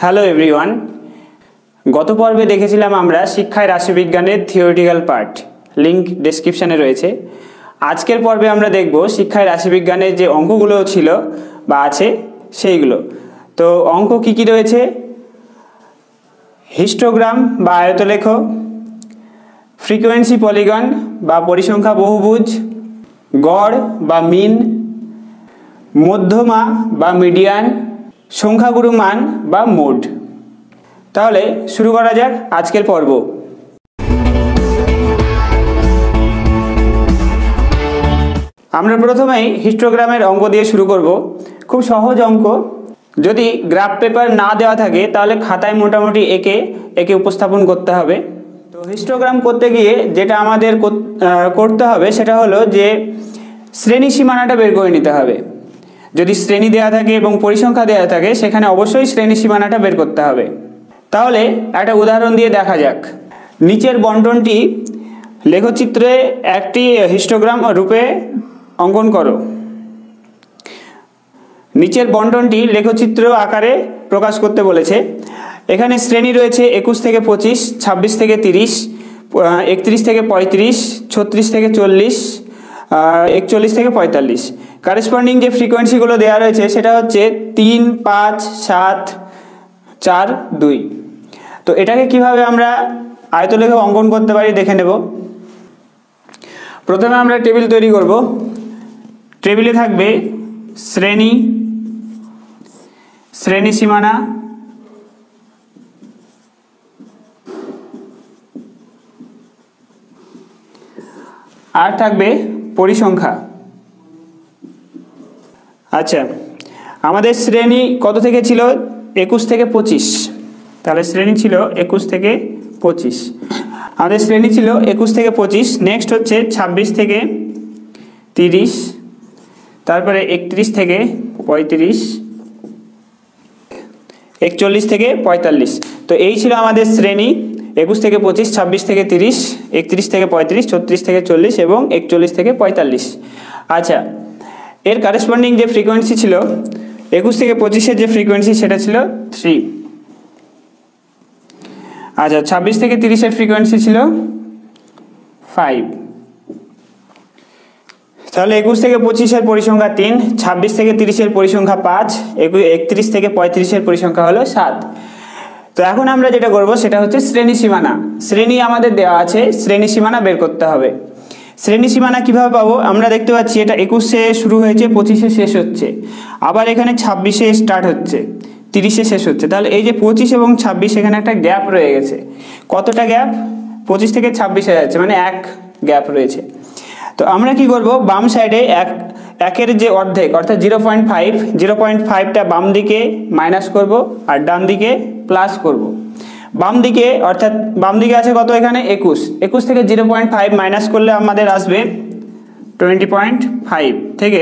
Hello everyone, গত পর্বে দেখেছিলাম আমরা শিক্ষায় রাশিবিজ্ঞানের থিওরিটিক্যাল পার্ট, লিঙ্ক ডেসক্রিপশানে রয়েছে। আজকের পর্বে আমরা দেখব শিক্ষায় রাশিবিজ্ঞানের যে অঙ্কগুলো ছিল বা আছে সেইগুলো। তো অঙ্ক কি কি রয়েছে? হিস্টোগ্রাম বা আয়তলেখ, ফ্রিকোয়েন্সি পলিগন বা পরিসংখ্যা বহুভুজ, গড় বা মিন, মধ্যমা বা মিডিয়ান, সংখ্যাগুরু মান বা মোড। তাহলে শুরু করা যাক আজকের পর্ব। আমরা প্রথমেই হিস্টোগ্রামের অঙ্ক দিয়ে শুরু করব। খুব সহজ অঙ্ক। যদি গ্রাফ পেপার না দেওয়া থাকে তাহলে খাতায় মোটামুটি একে উপস্থাপন করতে হবে। তো হিস্টোগ্রাম করতে গিয়ে যেটা আমাদের করতে হবে সেটা হলো যে শ্রেণী সীমানাটা বের করে নিতে হবে। যদি শ্রেণী দেওয়া থাকে এবং পরিসংখ্যা দেওয়া থাকে সেখানে অবশ্যই শ্রেণী সীমানাটা বের করতে হবে। তাহলে একটা উদাহরণ দিয়ে দেখা যাক। নিচের বন্টনটি লেখচিত্রে একটি হিস্টোগ্রাম রূপে অঙ্কন করো। নিচের বন্টনটি লেখচিত্র আকারে প্রকাশ করতে বলেছে। এখানে শ্রেণী রয়েছে 21 থেকে 25, 26 থেকে 30, 31 থেকে 35, 36 থেকে 40, 41 থেকে 45। কারেসপন্ডিং যে ফ্রিকোয়েন্সিগুলো দেওয়া রয়েছে সেটা হচ্ছে 3, 5, 7, 4, 2। তো এটাকে কিভাবে আমরা আয়তলেখে অঙ্কন করতে পারি দেখে নেব। প্রথমে আমরা টেবিল তৈরি করব। টেবিলে থাকবে শ্রেণী সীমানা, আর থাকবে পরিসংখ্যা। আচ্ছা, আমাদের শ্রেণী কত থেকে ছিল? 21 থেকে 25। তাহলে শ্রেণী ছিল 21 থেকে 25। আমাদের শ্রেণী ছিল 21 থেকে 25। নেক্সট হচ্ছে 26 থেকে 30, তারপরে 31 থেকে 35, 41 থেকে 45। তো এই ছিল আমাদের শ্রেণী 21 থেকে 25, 26 থেকে 30, 31 থেকে 35, 36 থেকে 40 এবং 41 থেকে 45। আচ্ছা, এর কারেসপন্ডিং যে ফ্রিকোয়েন্সি ছিল 21 থেকে 25-এর যে ফ্রিকোয়েন্সি সেটা ছিল 3। আচ্ছা, 26 থেকে 30-এর ফ্রিকোয়েন্সি ছিল 5। তাহলে 21 থেকে 25-এর পরিসংখ্যা 3, 26 থেকে 30-এর পরিসংখ্যা 5, 31 থেকে 35-এর পরিসংখ্যা হলো 7। তো এখন আমরা যেটা করব সেটা হচ্ছে শ্রেণী সীমানা। শ্রেণী আমাদের দেওয়া আছে, শ্রেণী সীমানা বের করতে হবে। শ্রেণী সীমানা কিভাবে পাবো? আমরা দেখতে পাচ্ছি এটা 21-এ শুরু হয়েছে, 25-এ শেষ হচ্ছে, আবার এখানে 26-এ স্টার্ট হচ্ছে, 30-এ শেষ হচ্ছে। তাহলে এই যে 25 এবং 26 এখানে একটা গ্যাপ রয়ে গেছে। কতটা গ্যাপ? 25 থেকে 26-এ যাচ্ছে, মানে এক গ্যাপ রয়েছে। তো আমরা কি করব? বাম সাইডে একের যে অর্ধেক অর্থাৎ 0.5টা বাম দিকে মাইনাস করব আর ডান দিকে প্লাস করব। বাম দিকে অর্থাৎ বাম দিকে আছে কত? এখানে 21 থেকে 0.5 মাইনাস করলে আমাদের আসবে 20.5 থেকে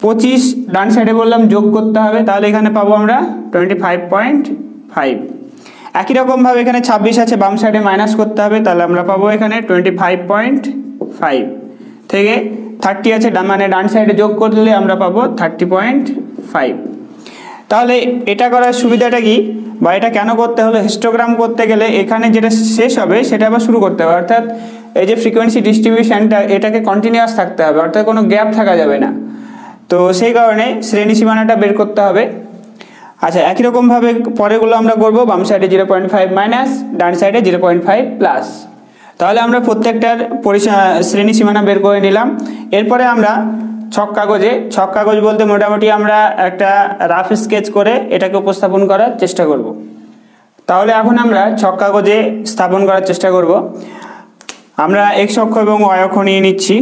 25 ডান সাইডে বললাম যোগ করতে হবে, তাহলে এখানে পাবো আমরা 25.5। একই রকমভাবে এখানে 26 আছে, বাম সাইডে মাইনাস করতে হবে, তাহলে আমরা পাবো এখানে 25.5 থেকে 30 আছে, মানে ডান সাইডে যোগ করলে আমরা পাবো 30.5। তাহলে এটা করার সুবিধাটা কি বা এটা কেন করতে হলো? হিস্টোগ্রাম করতে গেলে এখানে যেটা শেষ হবে সেটা আবার শুরু করতে হবে, অর্থাৎ এই যে ফ্রিকোয়েন্সি ডিস্ট্রিবিউশনটা এটাকে কন্টিনিউয়াস থাকতে হবে, অর্থাৎ কোনো গ্যাপ থাকা যাবে না। তো সেই কারণে শ্রেণী সীমানাটা বের করতে হবে। আচ্ছা, একই রকমভাবে পরেরগুলো আমরা করব। বাম সাইডে 0.5 মাইনাস, ডান সাইডে 0.5 প্লাস। তাহলে আমরা প্রত্যেকটার শ্রেণী সীমানা বের করে নিলাম। এরপরে আমরা ছক কাগজ বলতে মোটামুটি আমরা একটা রাফ স্কেচ করে এটাকে উপস্থাপন করার চেষ্টা করব। তাহলে এখন আমরা ছক কাগজে স্থাপন করার চেষ্টা করব। আমরা এক্স অক্ষ এবং ওয়াই অক্ষ নিয়ে নিচ্ছি।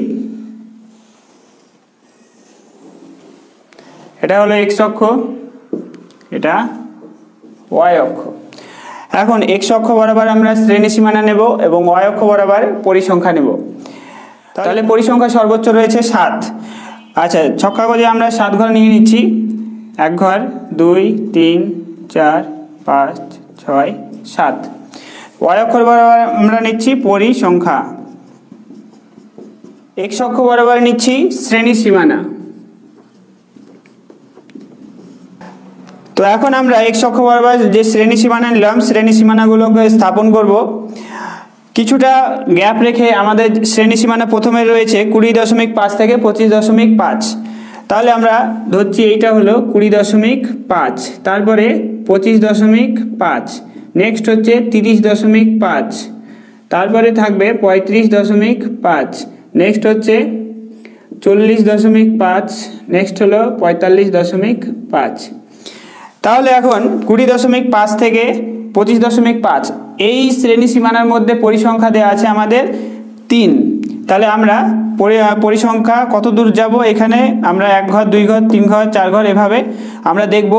এটা হলো এক্স অক্ষ, এটা ওয়াই অক্ষ। এখন এক্স অক্ষ বরাবর আমরা শ্রেণী সীমানা নেব এবং ওয়াই অক্ষ বরাবর পরিসংখ্যা নেব। তাহলে পরিসংখ্যা সর্বোচ্চ রয়েছে 7। আচ্ছা, ছক কাগজে আমরা 7 ঘর নিয়ে নিচ্ছি। 1 ঘর, 2, 3, 4, 5, 6, 7। ওয়াই অক্ষ বরাবর আমরা নিচ্ছি পরিসংখ্যা। এক্স অক্ষ বরাবর নিচ্ছি শ্রেণী সীমানা। তো তো এখন আমরা x অক্ষ বরাবর যে শ্রেণী সীমানা নিলাম শ্রেণী সীমানাগুলোকে স্থাপন করব। কিছুটা গ্যাপ রেখে আমাদের শ্রেণী সীমানা প্রথমে রয়েছে 20.5 থেকে 25.5। তাহলে আমরা ধরছি এইটা হলো 20.5, তারপরে 25.5, নেক্সট হচ্ছে 30.5, তারপরে থাকবে 35.5, নেক্সট হচ্ছে 40.5, নেক্সট হলো 45.5। তাহলে এখন 20.5 থেকে 25.5 এই শ্রেণী সীমানার মধ্যে পরিসংখ্যা দেওয়া আছে আমাদের 3। তাহলে আমরা পরিসংখ্যা কত দূর যাব, এখানে আমরা 1 ঘর 2 ঘর 3 ঘর 4 ঘর এভাবে আমরা দেখব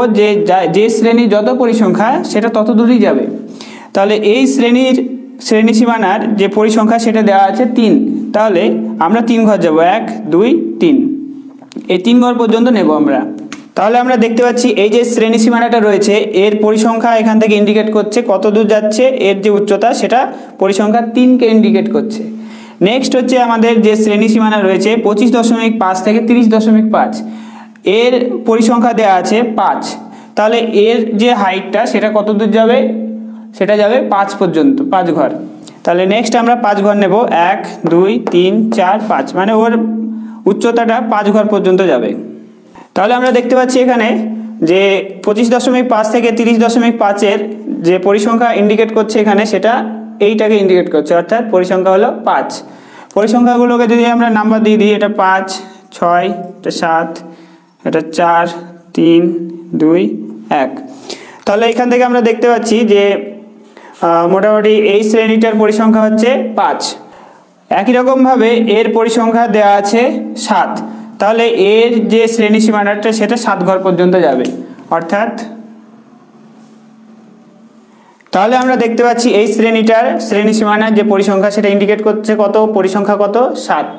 যে শ্রেণী যত পরিসংখ্যা সেটা তত দূরই যাবে। তাহলে এই শ্রেণী সীমানার যে পরিসংখ্যা সেটা দেওয়া আছে 3। তাহলে আমরা 3 ঘর যাব, 1 2 3, এই 3 ঘর পর্যন্ত নেব আমরা। তাহলে আমরা দেখতে পাচ্ছি এই যে শ্রেণী সীমানাটা রয়েছে এর পরিসংখ্যা এখান থেকে ইন্ডিকেট করছে কত দূর যাচ্ছে, এর যে উচ্চতা সেটা পরিসংখ্যা 3কে ইন্ডিকেট করছে। নেক্সট হচ্ছে আমাদের যে শ্রেণী সীমানা রয়েছে 25.5 থেকে 30.5 এর পরিসংখ্যা দেওয়া আছে 5। তাহলে এর যে হাইটটা সেটা কত দূর যাবে, সেটা যাবে 5 পর্যন্ত, 5 ঘর। তাহলে নেক্সট আমরা 5 ঘর নেব, 1 2 3 4 5, মানে ওর উচ্চতাটা 5 ঘর পর্যন্ত যাবে। তাহলে আমরা দেখতে পাচ্ছি এখানে যে 25.5 থেকে 30.5 এর যে পরিসংখ্যা ইন্ডিকেট করছে এখানে সেটা এইটাকে ইন্ডিকেট করছে, অর্থাৎ পরিসংখ্যা হলো 5। পরিসংখ্যাগুলোকে যদি আমরা নাম্বার দিয়ে দিই, এটা 5 6, এটা 7, এটা 4 3 2 1। তাহলে এখান থেকে আমরা দেখতে পাচ্ছি যে মোটামুটি এই শ্রেণীটার পরিসংখ্যা হচ্ছে 5। একই রকমভাবে এর পরিসংখ্যা দেওয়া আছে 7। তাহলে এর যে শ্রেণী সীমানাটা সেটা 7 ঘর পর্যন্ত যাবে, অর্থাৎ তাহলে আমরা দেখতে পাচ্ছি এই শ্রেণীটার শ্রেণী সীমানার যে পরিসংখ্যা সেটা ইন্ডিকেট করছে কত, পরিসংখ্যা কত 7।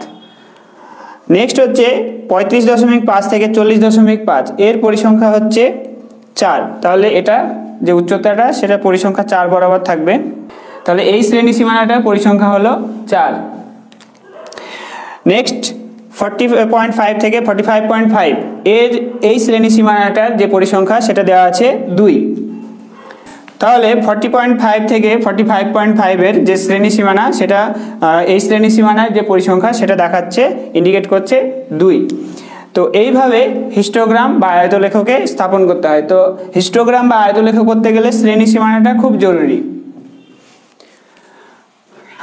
নেক্সট হচ্ছে 35.5 থেকে 40.5 এর পরিসংখ্যা হচ্ছে 4। তাহলে এটা যে উচ্চতাটা সেটা পরিসংখ্যা 4 বরাবর থাকবে। তাহলে এই শ্রেণী সীমানাটার পরিসংখ্যা হলো 4। নেক্সট 40.5 থেকে 45.5 এর এই শ্রেণী সীমানাটার যে পরিসংখ্যা সেটা দেওয়া আছে 2। তাহলে 40.5 থেকে 45.5 এর যে শ্রেণী সীমানা সেটা এই শ্রেণী সীমানার যে পরিসংখ্যা সেটা দেখাচ্ছে, ইন্ডিকেট করছে 2। তো এইভাবে হিস্টোগ্রাম বা আয়তলেখকে স্থাপন করতে হয়। তো হিস্টোগ্রাম বা আয়তলেখ করতে গেলে শ্রেণী সীমানাটা খুব জরুরি।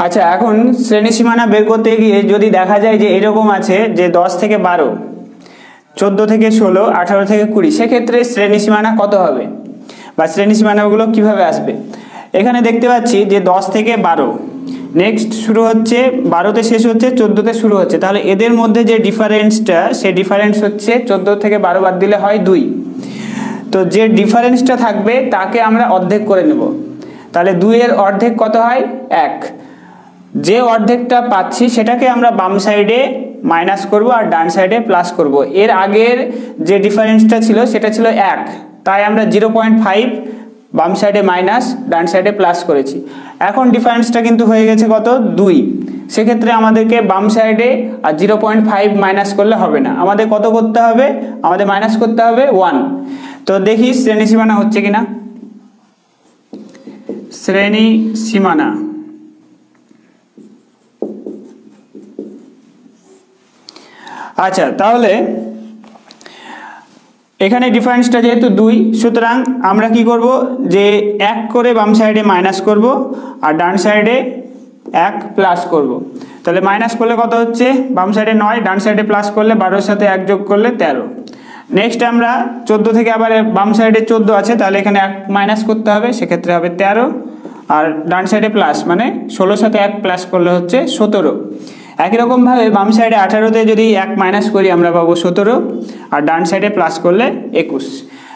আচ্ছা, এখন শ্রেণী সীমানা বের করতে গিয়ে যদি দেখা যায় যে এরকম আছে যে 10 থেকে 12, 14 থেকে 16, 18 থেকে 20, সেক্ষেত্রে শ্রেণী সীমানা কত হবে বা শ্রেণী সীমানাগুলো কিভাবে আসবে। এখানে দেখতে পাচ্ছি যে 10 থেকে 12, নেক্সট শুরু হচ্ছে 12তে শেষ হচ্ছে, 14তে শুরু হচ্ছে। তাহলে এদের মধ্যে যে ডিফারেন্সটা সে ডিফারেন্স হচ্ছে 14 থেকে 12 বাদ দিলে হয় 2। তো যে ডিফারেন্সটা থাকবে তাকে আমরা অর্ধেক করে নেব। তাহলে 2 এর অর্ধেক কত হয় 1। যে অর্ধেকটা পাচ্ছি সেটাকে আমরা বাম সাইডে মাইনাস করব আর ডান সাইডে প্লাস করব। এর আগের যে ডিফারেন্সটা ছিল সেটা ছিল 1, তাই আমরা 0.5 বাম সাইডে মাইনাস ডান সাইডে প্লাস করেছি। এখন ডিফারেন্সটা কিন্তু হয়ে গেছে কত 2। সেক্ষেত্রে আমাদেরকে বাম সাইডে আর 0.5 মাইনাস করলে হবে না, আমাদের কত করতে হবে, আমাদের মাইনাস করতে হবে 1। তো দেখি শ্রেণী সীমানা হচ্ছে কিনা। শ্রেণী সীমানা, আচ্ছা তাহলে এখানে ডিফারেন্সটা যেহেতু 2, সুতরাং আমরা কি করব যে 1 করে বাম সাইডে মাইনাস করব আর ডান সাইডে 1 প্লাস করব। তাহলে মাইনাস করলে কত হচ্ছে, বাম সাইডে 9, ডান সাইডে প্লাস করলে 12 সাথে 1 যোগ করলে 13। নেক্সট আমরা 14 থেকে আবার বাম সাইডে 14 আছে, তাহলে এখানে 1 মাইনাস করতে হবে, সেক্ষেত্রে হবে 13, আর ডান সাইডে প্লাস মানে 16 সাথে 1 প্লাস করলে হচ্ছে 17। একই রকমভাবে বাম সাইডে 18তে যদি 1 মাইনাস করি আমরা পাবো 17, আর ডান সাইডে প্লাস করলে 21।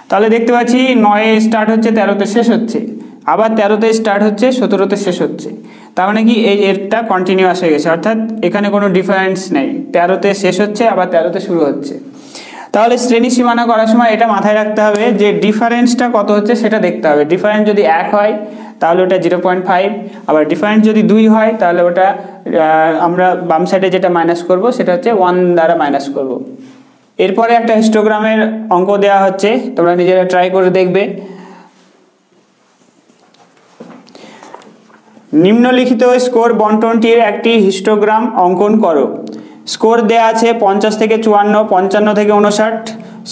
তাহলে দেখতে পাচ্ছি 9-এ স্টার্ট হচ্ছে, 13তে শেষ হচ্ছে, আবার 13তে স্টার্ট হচ্ছে, 17তে শেষ হচ্ছে। তার মানে কি এই এরটা কন্টিনিউয়াস হয়ে গেছে, অর্থাৎ এখানে কোনো ডিফারেন্স নেই, 13তে শেষ হচ্ছে আবার 13তে শুরু হচ্ছে। তাহলে শ্রেণী সীমানা করার সময় এটা মাথায় রাখতে হবে যে ডিফারেন্সটা কত হচ্ছে সেটা দেখতে হবে। ডিফারেন্স যদি 1 হয় তাহলে ওটা 0.5, আবার ডিফারেন্স যদি 2 হয় তাহলে ওটা আমরা বাম সাইডে যেটা মাইনাস করব সেটা হচ্ছে 1 দ্বারা মাইনাস করব। এরপরে একটা হিস্টোগ্রামের অঙ্ক দেওয়া হচ্ছে, তোমরা নিজেরা ট্রাই করে দেখবে। নিম্নলিখিত স্কোর বন্টনটির একটি হিস্টোগ্রাম অঙ্কন করো। স্কোর দেওয়া আছে 50 থেকে 54, 55 থেকে 59,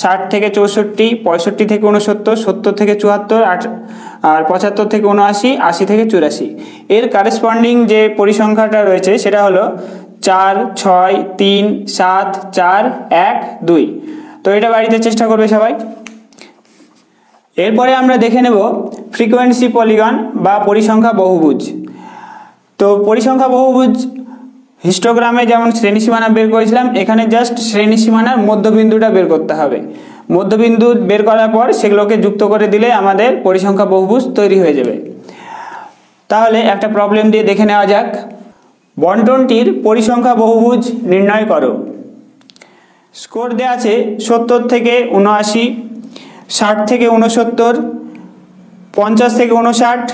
60 থেকে 64, 65 থেকে 69, 70 থেকে 74, আর 75 থেকে 79, 80 থেকে 84। এর কারেসপন্ডিং যে পরিসংখ্যাটা রয়েছে সেটা হলো 4, 6, 3, 7, 4, 1, 2। তো এটা বাড়িতে চেষ্টা করবে সবাই। এরপরে আমরা দেখে নেব ফ্রিকোয়েন্সি পলিগন বা পরিসংখ্যা বহুভুজ। তো পরিসংখ্যা বহুভুজ হিস্টোগ্রামে যেমন শ্রেণীসীমানা বের করেছিলাম, এখানে জাস্ট শ্রেণীসীমানার মধ্যবিন্দুটা বের করতে হবে। মধ্যবিন্দু বের করার পর সেগুলোকে যুক্ত করে দিলে আমাদের পরিসংখ্যা বহুভুজ তৈরি হয়ে যাবে। তাহলে একটা প্রবলেম দিয়ে দেখে নেওয়া যাক। বন্টনটির পরিসংখ্যা বহুভুজ নির্ণয় করো। স্কোর দেওয়া আছে 70 থেকে 79, 60 থেকে 69, 50 থেকে 59,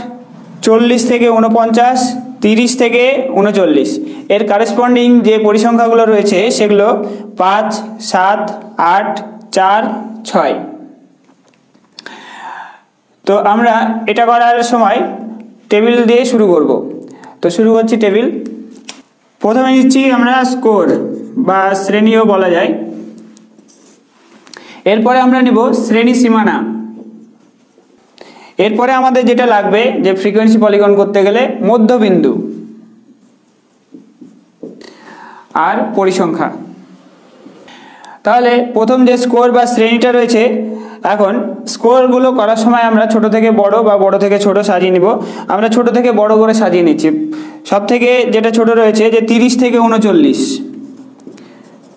40 থেকে 49, 30 থেকে 39। এর কারেসপন্ডিং যে পরিসংখ্যাগুলো রয়েছে সেগুলো 5, 7, 8, 4, 6। তো আমরা এটা করার সময় টেবিল দিয়ে শুরু করব। তো শুরু করছি টেবিল। প্রথমে নিচ্ছি আমরা স্কোর বা শ্রেণীও বলা যায়। এরপরে আমরা নিব শ্রেণী সীমানা। এরপরে আমাদের যেটা লাগবে যে ফ্রিকোয়েন্সি পলিগন করতে গেলে মধ্যবিন্দু আর পরিসংখ্যা। তাহলে প্রথম যে স্কোর বা শ্রেণীটা রয়েছে, এখন স্কোরগুলো করার সময় আমরা ছোট থেকে বড় বা বড় থেকে ছোট সাজিয়ে নিব। আমরা ছোট থেকে বড় করে সাজিয়ে নিচ্ছি। সব থেকে যেটা ছোট রয়েছে যে 30 থেকে 39,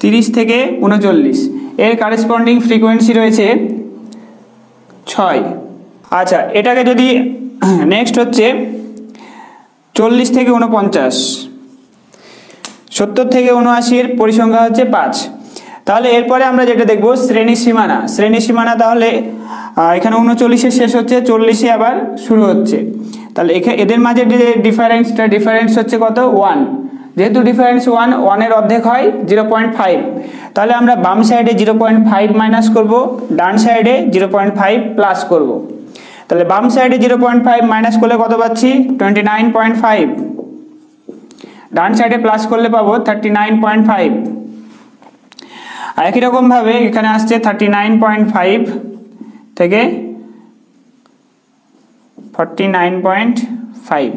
30 থেকে 39, এর কারেসপন্ডিং ফ্রিকোয়েন্সি রয়েছে 6। আচ্ছা, এটাকে যদি নেক্সট হচ্ছে 40 থেকে 49, 70 থেকে 79 এর পরিসংখ্যা হচ্ছে 5। তাহলে এরপরে আমরা যেটা দেখব শ্রেণী সীমানা। শ্রেণী সীমানা তাহলে এখানে 39-এ শেষ হচ্ছে, 40-এ আবার শুরু হচ্ছে। তাহলে এদের মাঝে যে ডিফারেন্স হচ্ছে কত? 1। যেহেতু ডিফারেন্স 1, 1-এর অর্ধেক হয় 0.5। তাহলে আমরা বাম সাইডে 0.5 মাইনাস করব, ডান সাইডে 0.5 প্লাস করব। তাহলে বাম সাইডে 0.5 মাইনাস করলে কত পাচ্ছি? 29.5। ডান সাইডে প্লাস করলে পাবো 39.5। আর একই রকম ভাবে এখানে আসছে 39.5 থেকে 49.5।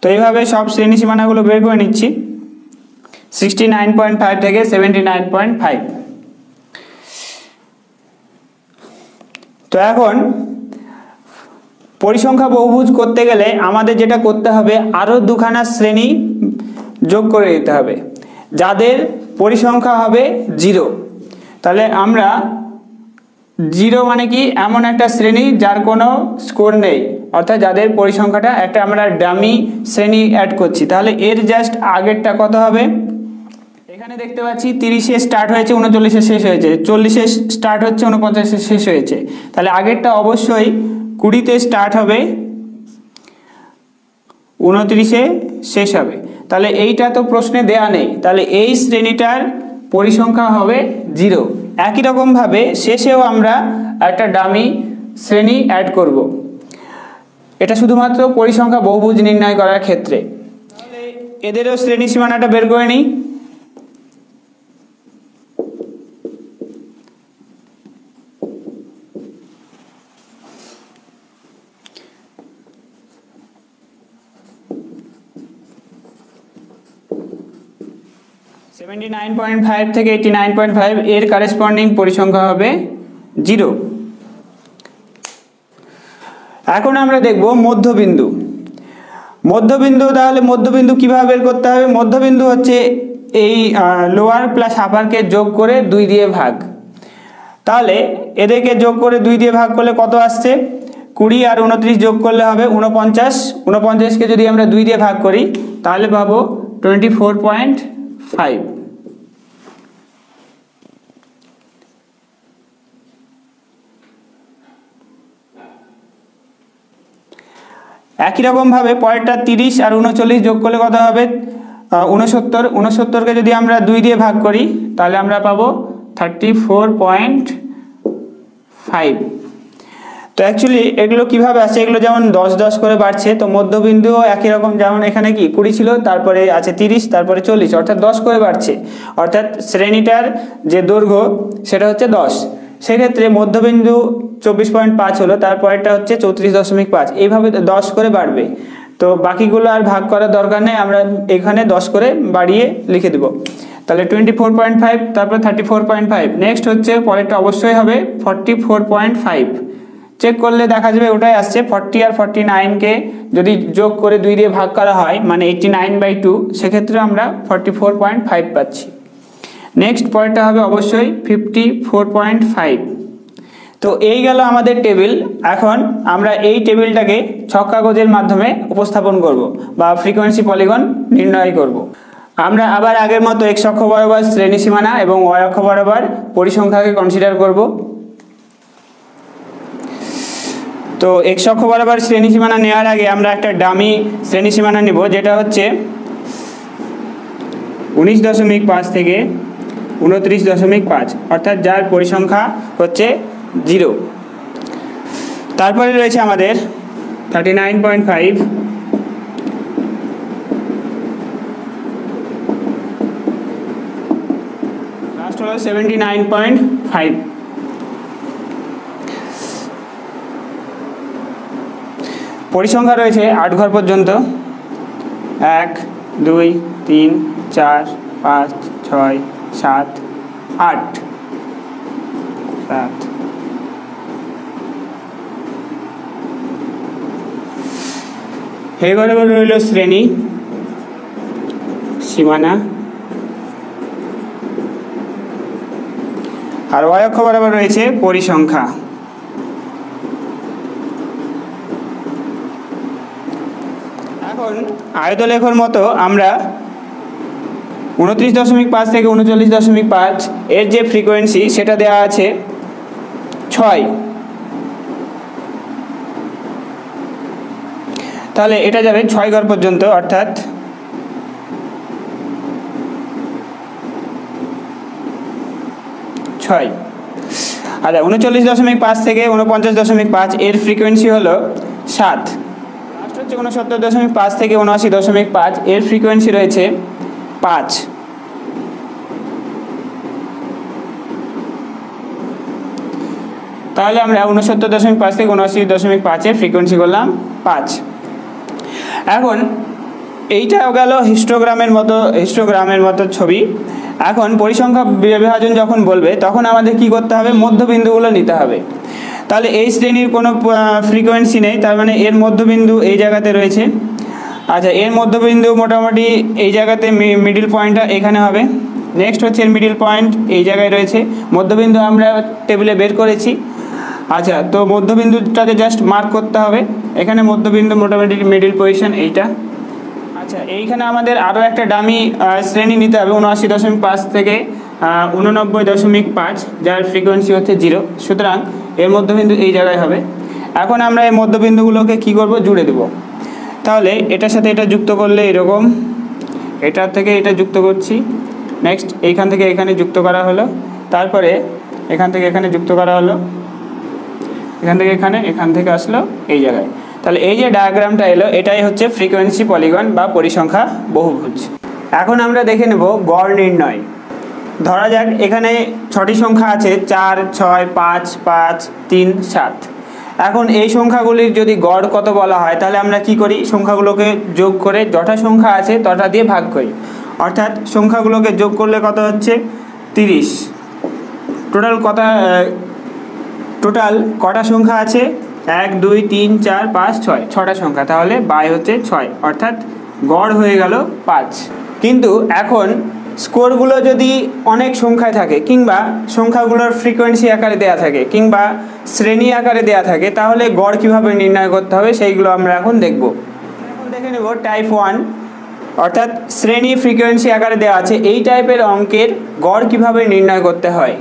তো এইভাবে সব শ্রেণী সীমানাগুলো বের করে নিচ্ছি। 69.5 থেকে 79.5। তো এখন পরিসংখ্যা বহুভুজ করতে গেলে আমাদের যেটা করতে হবে, আরও দুখানা শ্রেণী যোগ করে দিতে হবে যাদের পরিসংখ্যা হবে 0। তাহলে আমরা 0 মানে কি? এমন একটা শ্রেণী যার কোনো স্কোর নেই, অর্থাৎ যাদের পরিসংখ্যাটা একটা আমরা ডামি শ্রেণী অ্যাড করছি। তাহলে এর জাস্ট আগেরটা কত হবে? এখানে দেখতে পাচ্ছি 30-এ স্টার্ট হয়েছে, 39-এ শেষ হয়েছে, 40-এ স্টার্ট হচ্ছে, 49-এ শেষ হয়েছে। তাহলে আগেরটা অবশ্যই 20-তে স্টার্ট হবে, 29-এ শেষ হবে। তাহলে এইটা তো প্রশ্নে দেয়া নেই, তাহলে এই শ্রেণীটার পরিসংখ্যা হবে 0। একই রকমভাবে শেষেও আমরা একটা ডামি শ্রেণী অ্যাড করব। এটা শুধুমাত্র পরিসংখ্যা বহুভুজ নির্ণয় করার ক্ষেত্রে। তাহলে এদেরও শ্রেণী সীমানাটা বের করে নিই। (79.5 থেকে 89.5) এর কারেসপন্ডিং পরিসংখ্যা হবে 0। এখন আমরা দেখব মধ্যবিন্দু। তাহলে মধ্যবিন্দু কিভাবে বের করতে হবে? মধ্যবিন্দু হচ্ছে এই লোয়ার প্লাস আপারকে যোগ করে 2 দিয়ে ভাগ। তাহলে এদেরকে যোগ করে 2 দিয়ে ভাগ করলে কত আসছে? 20 আর 29 যোগ করলে হবে 49। 49কে যদি আমরা 2 দিয়ে ভাগ করি তাহলে পাবো 24.5। একই রকম ভাবে পরেরটা 30 আর 39 যোগ করলে কত হবে? 69কে যদি আমরা 2 দিয়ে ভাগ করি তাহলে আমরা পাবো 34.5। তো অ্যাকচুয়ালি এগুলো কিভাবে আছে, এগুলো যেমন 10 করে বাড়ছে, তো মধ্যবিন্দুও একই রকম, যেমন এখানে কি 20 ছিল, তারপরে আছে 30, তারপরে 40, অর্থাৎ 10 করে বাড়ছে, অর্থাৎ শ্রেণীটার যে দৈর্ঘ্য সেটা হচ্ছে 10। সেক্ষেত্রে মধ্যবিন্দু 24.5 হলো, তারপরেরটা হচ্ছে 34.5, এইভাবে 10 করে বাড়বে। তো বাকিগুলো আর ভাগ করার দরকার নেই, আমরা এখানে 10 করে বাড়িয়ে লিখে দেব। তাহলে 24.5, তারপর 34.5, নেক্সট হচ্ছে পরেরটা অবশ্যই হবে 44.5। চেক করলে দেখা যাবে ওটাই আসছে। 40 আর 49কে যদি যোগ করে 2 দিয়ে ভাগ করা হয় মানে 89/2, সেক্ষেত্রে আমরা 44.5 পাচ্ছি। নেক্সট পরেরটা হবে অবশ্যই 54.5। তো এই গেল আমাদের টেবিল। এখন আমরা এই টেবিলটাকে ছক কাগজের মাধ্যমে উপস্থাপন করব বা ফ্রিকোয়েন্সি পলিগন নির্ণয় করব। আমরা আবার আগের মতো x অক্ষ বরাবর শ্রেণী সীমানা এবং y অক্ষ বরাবর পরিসংখ্যাকে কনসিডার করব। তো x অক্ষ বরাবর শ্রেণী সীমানা নেওয়ার আগে আমরা একটা ডামি শ্রেণী সীমানা নিব, যেটা হচ্ছে 19.5 থেকে 29.5, অর্থাৎ যার পরিসংখ্যা হচ্ছে 0। তারপরে রয়েছে আমাদের 39.5, লাস্ট হলো 79.5। পরিসংখ্যা রয়েছে 8 ঘর পর্যন্ত, 1 2 3 4 5 6 7 8 7। এই বরাবর রইল শ্রেণী সীমানা, আর y অক্ষ বরাবর রয়েছে পরিসংখ্যা। এখন আয়তলেখর মতো আমরা 29.5 থেকে 39.5 এর যে ফ্রিকোয়েন্সি সেটা দেওয়া আছে 6। তাহলে এটা যাবে 6 ঘর পর্যন্ত, অর্থাৎ 6। আচ্ছা, 39.5 থেকে 49.5 এর ফ্রিকোয়েন্সি হলো 7। লাস্ট হচ্ছে 69.5 থেকে 79.5 এর ফ্রিকোয়েন্সি রয়েছে 5। তাহলে আমরা 69.5 থেকে 79.5 এর ফ্রিকোয়েন্সি করলাম 5। এখন এইটাও গেল হিস্টোগ্রামের মতো ছবি। এখন পরিসংখ্যা বিভাজন যখন বলবে তখন আমাদের কি করতে হবে, মধ্যবিন্দুগুলো নিতে হবে। তাহলে এই শ্রেণীর কোনো ফ্রিকোয়েন্সি নেই, তার মানে এর মধ্যবিন্দু এই জায়গাতে রয়েছে। আচ্ছা, এর মধ্যবিন্দু মোটামুটি এই জায়গাতে, মিডিল পয়েন্টটা এখানে হবে। নেক্সট হচ্ছে এর মিডিল পয়েন্ট এই জায়গায় রয়েছে। মধ্যবিন্দু আমরা টেবিলে বের করেছি। আচ্ছা, তো মধ্যবিন্দুটাকে জাস্ট মার্ক করতে হবে। এখানে মধ্যবিন্দু মোটামুটি মিডিল পজিশন এইটা। আচ্ছা, এইখানে আমাদের আরও একটা ডামি শ্রেণী নিতে হবে 79.5 থেকে 89.5, যার ফ্রিকোয়েন্সি হচ্ছে 0। সুতরাং এর মধ্যবিন্দু এই জায়গায় হবে। এখন আমরা এই মধ্যবিন্দুগুলোকে কি করব, জুড়ে দেব। তাহলে এটার সাথে এটা যুক্ত করলে এরকম, এটার থেকে এটা যুক্ত করছি। নেক্সট এইখান থেকে এখানে যুক্ত করা হলো, তারপরে এখান থেকে এখানে যুক্ত করা হলো, এখান থেকে এখানে, এখান থেকে আসলো এই জায়গায়। তাহলে এই যে ডায়াগ্রামটা এলো, এটাই হচ্ছে ফ্রিকোয়েন্সি পলিগন বা পরিসংখ্যা বহুভুজ। এখন আমরা দেখে নেব গড় নির্ণয়। ধরা যাক এখানে 6টি সংখ্যা আছে, 4 6 5 5 3 7। এখন এই সংখ্যাগুলির যদি গড় কত বলা হয়, তাহলে আমরা কি করি, সংখ্যাগুলোকে যোগ করে যটা সংখ্যা আছে তটা দিয়ে ভাগ করি। অর্থাৎ সংখ্যাগুলোকে যোগ করলে কত হচ্ছে 30। টোটাল কটা সংখ্যা আছে, 1 2 3 4 5 6, 6টা সংখ্যা। তাহলে বাই হচ্ছে 6, অর্থাৎ গড় হয়ে গেল 5। কিন্তু এখন স্কোরগুলো যদি অনেক সংখ্যায় থাকে, কিংবা সংখ্যাগুলোর ফ্রিকোয়েন্সি আকারে দেয়া থাকে, কিংবা শ্রেণী আকারে দেয়া থাকে, তাহলে গড় কিভাবে নির্ণয় করতে হবে সেইগুলো আমরা এখন দেখব। এখন দেখে নেব টাইপ 1, অর্থাৎ শ্রেণী ফ্রিকোয়েন্সি আকারে দেওয়া আছে, এই টাইপের অঙ্কের গড় কিভাবে নির্ণয় করতে হয়।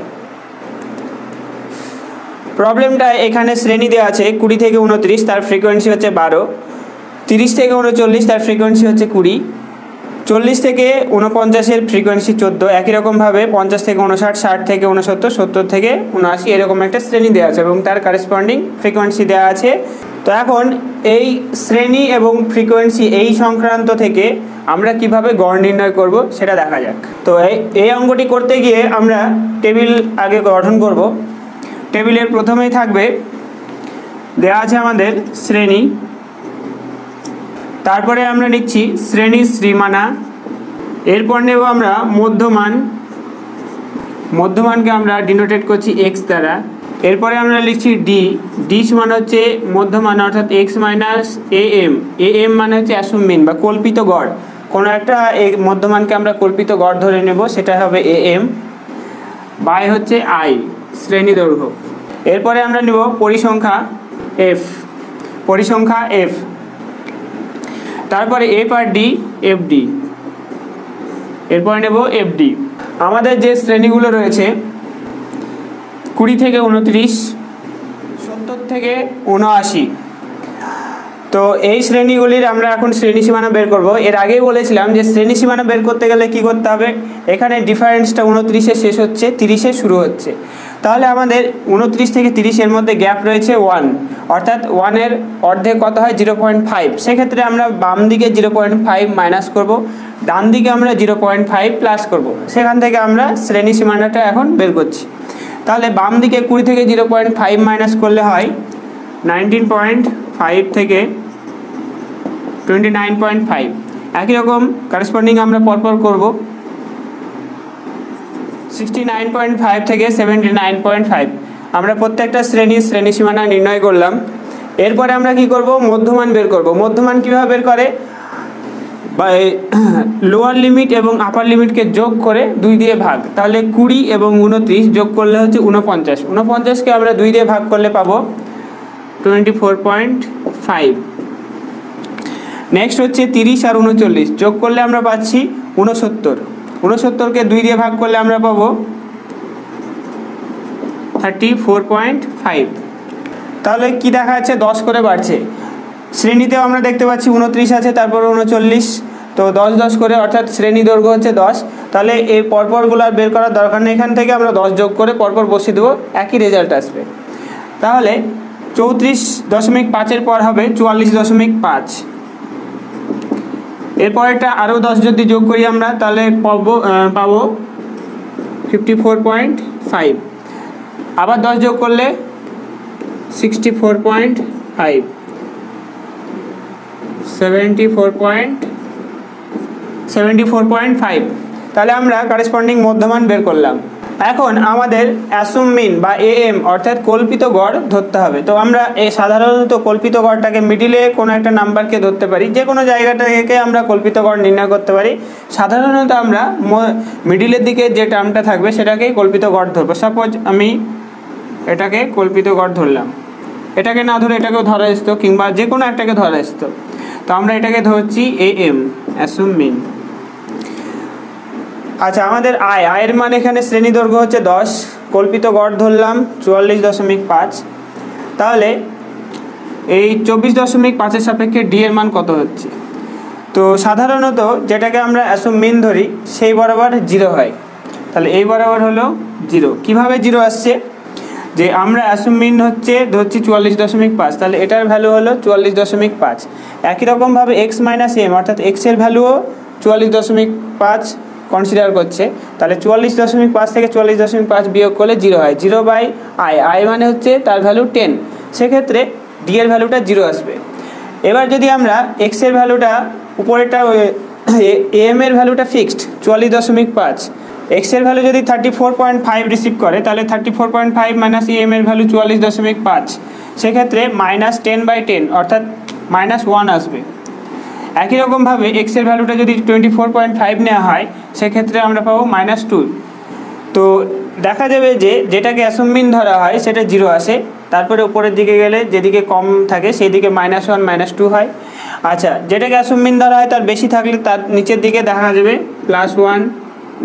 প্রবলেমটা এখানে শ্রেণী দেওয়া আছে 20 থেকে 29, তার ফ্রিকোয়েন্সি হচ্ছে 12। 30 থেকে 39, তার ফ্রিকোয়েন্সি হচ্ছে 20। 40 থেকে 49-এর ফ্রিকোয়েন্সি 14, একই রকমভাবে 50 থেকে 59, 60 থেকে 69, 70 থেকে 79 এরকম একটা শ্রেণী দেওয়া আছে এবং তার কারেসপন্ডিং ফ্রিকোয়েন্সি দেওয়া আছে। তো এখন এই শ্রেণী এবং ফ্রিকোয়েন্সি এই সংক্রান্ত থেকে আমরা কিভাবে গড় নির্ণয় করব সেটা দেখা যাক। তো এই অঙ্কটি করতে গিয়ে আমরা টেবিল আগে গঠন করব। টেবিলের প্রথমেই থাকবে দেওয়া আছে আমাদের শ্রেণী, তারপরে আমরা লিখছি শ্রেণীর শ্রীমানা, এরপর নেব আমরা মধ্যমান, মধ্যমানকে আমরা ডিনোটেট করছি এক্স দ্বারা। এরপরে আমরা লিখছি ডি, ডি সমান হচ্ছে মধ্যমান অর্থাৎ x minus a m, a m মানে হচ্ছে অ্যাসুম মিন বা কল্পিত গড়, কোনো একটা মধ্যমানকে আমরা কল্পিত গড় ধরে নেব, সেটা হবে এ এম, বাই হচ্ছে আই শ্রেণী দৈর্ঘ্য। এরপরে আমরা নেব পরিসংখ্যা এফ, পরিসংখ্যা এফ, তারপরে F R D F D, এরপরে নেব এফ ডি। আমাদের যে শ্রেণীগুলো রয়েছে 20 থেকে 29, 70 থেকে 79, তো এই শ্রেণীগুলির আমরা এখন শ্রেণী সীমানা বের করব। এর আগেই বলেছিলাম যে শ্রেণী সীমানা বের করতে গেলে কি করতে হবে, এখানে ডিফারেন্সটা 29-এ শেষ হচ্ছে, 30-এ শুরু হচ্ছে, তাহলে আমাদের 29 থেকে 30-এর মধ্যে গ্যাপ রয়েছে 1, অর্থাৎ 1-এর অর্ধেক কত হয় 0.5, সেক্ষেত্রে আমরা বাম দিকে 0.5 মাইনাস করব, ডান দিকে আমরা 0.5 প্লাস করব, সেখান থেকে আমরা শ্রেণী সীমানাটা এখন বের করছি। তাহলে বাম দিকে 20 থেকে 0.5 মাইনাস করলে হয় 19.5 থেকে 29.5, একই রকম কারেসপন্ডিং আমরা পরপর করব 69.5 থেকে 79.5, আমরা প্রত্যেকটা শ্রেণী সীমানা নির্ণয় করলাম। এরপরে আমরা কি করব, মধ্যমান বের করব। মধ্যমান কীভাবে বের করে, লোয়ার লিমিট এবং আপার লিমিটকে যোগ করে 2 দিয়ে ভাগ, তাহলে 20 এবং 29 যোগ করলে হচ্ছে 49, 49কে আমরা 2 দিয়ে ভাগ করলে পাবো 24.5। নেক্সট হচ্ছে 30 আর 39 যোগ করলে আমরা পাচ্ছি 69, 69কে 2 দিয়ে ভাগ করলে আমরা পাবো 34.5। তাহলে কি দেখা যাচ্ছে, 10 করে বাড়ছে। শ্রেণীতেও আমরা দেখতে পাচ্ছি 29 আছে, তারপর 39, তো 10 10 করে, অর্থাৎ শ্রেণী দৈর্ঘ্য হচ্ছে 10। তাহলে এই পরপরগুলো আর বের করার দরকার নেই, এখান থেকে আমরা 10 যোগ করে পরপর বসিয়ে দেবো, একই রেজাল্ট আসবে। তাহলে 34.5-এর পর হবে 44.5, এরপরেরটা আরও 10 যদি যোগ করি আমরা, তাহলে পাবো 54.5, আবার 10 যোগ করলে 64.5, 74.5, তাহলে আমরা কারেসপন্ডিং মধ্যমান বের করলাম। এখন আমাদের অ্যাসুম মিন বা এএম অর্থাৎ কল্পিত গড় ধরতে হবে। তো আমরা এই সাধারণত কল্পিত গড়টাকে মিডিলে কোনো একটা নাম্বারকে ধরতে পারি, যে কোনো জায়গাটা থেকে আমরা কল্পিত গড় নির্ণয় করতে পারি। সাধারণত আমরা মিডিলের দিকে যে টার্মটা থাকবে সেটাকেই কল্পিত গড় ধরবো। সাপোজ আমি এটাকে কল্পিত গড় ধরলাম, এটাকে না ধরে এটাকেও ধরা আসতো, কিংবা যে কোনো একটাকে ধরা আসতো, তো আমরা এটাকে ধরছি এএম অ্যাসুম মিন। আচ্ছা, আমাদের আয়ের মান এখানে শ্রেণী দৈর্ঘ্য হচ্ছে 10, কল্পিত গড় ধরলাম 44.5, তাহলে এই 24.5-এর সাপেক্ষে ডি এর মান কত হচ্ছে। তো সাধারণত যেটাকে আমরা অ্যাসুম মিন ধরি সেই বরাবর 0 হয়, তাহলে এই বরাবর হলো 0। কিভাবে 0 আসছে, যে আমরা অ্যাসুম মিন ধরছি 44.5, তাহলে এটার ভ্যালু হলো 44.5। একই রকমভাবে এক্স মাইনাস এম অর্থাৎ এক্সের ভ্যালুও 44.5 কনসিডার করছে, তাহলে 44.5 থেকে 44.5 বিয়োগ করলে 0 হয়, 0/i মানে হচ্ছে তার ভ্যালু 10, সেক্ষেত্রে ডি এর ভ্যালুটা 0 আসবে। এবার যদি আমরা এক্স এর ভ্যালুটা উপরেরটা, এম এর ভ্যালুটা ফিক্সড 44.5, এক্স এর ভ্যালু যদি 34.5 রিসিভ করে, তাহলে 34.5 মাইনাস এম এর ভ্যালু 44.5, সেক্ষেত্রে -10/10 অর্থাৎ -1 আসবে। একই রকমভাবে এক্স এর ভ্যালুটা যদি 24.5 নেওয়া হয়, সেক্ষেত্রে আমরা পাবো -2। তো দেখা যাবে যে যেটাকে অ্যাসুম মিন ধরা হয় সেটা 0 আসে, তারপরে উপরের দিকে গেলে যেদিকে কম থাকে সেই দিকে -1 -2 হয়। আচ্ছা, যেটাকে অ্যাসুম মিন ধরা হয় তার বেশি থাকলে তার নিচের দিকে দেখা যাবে +1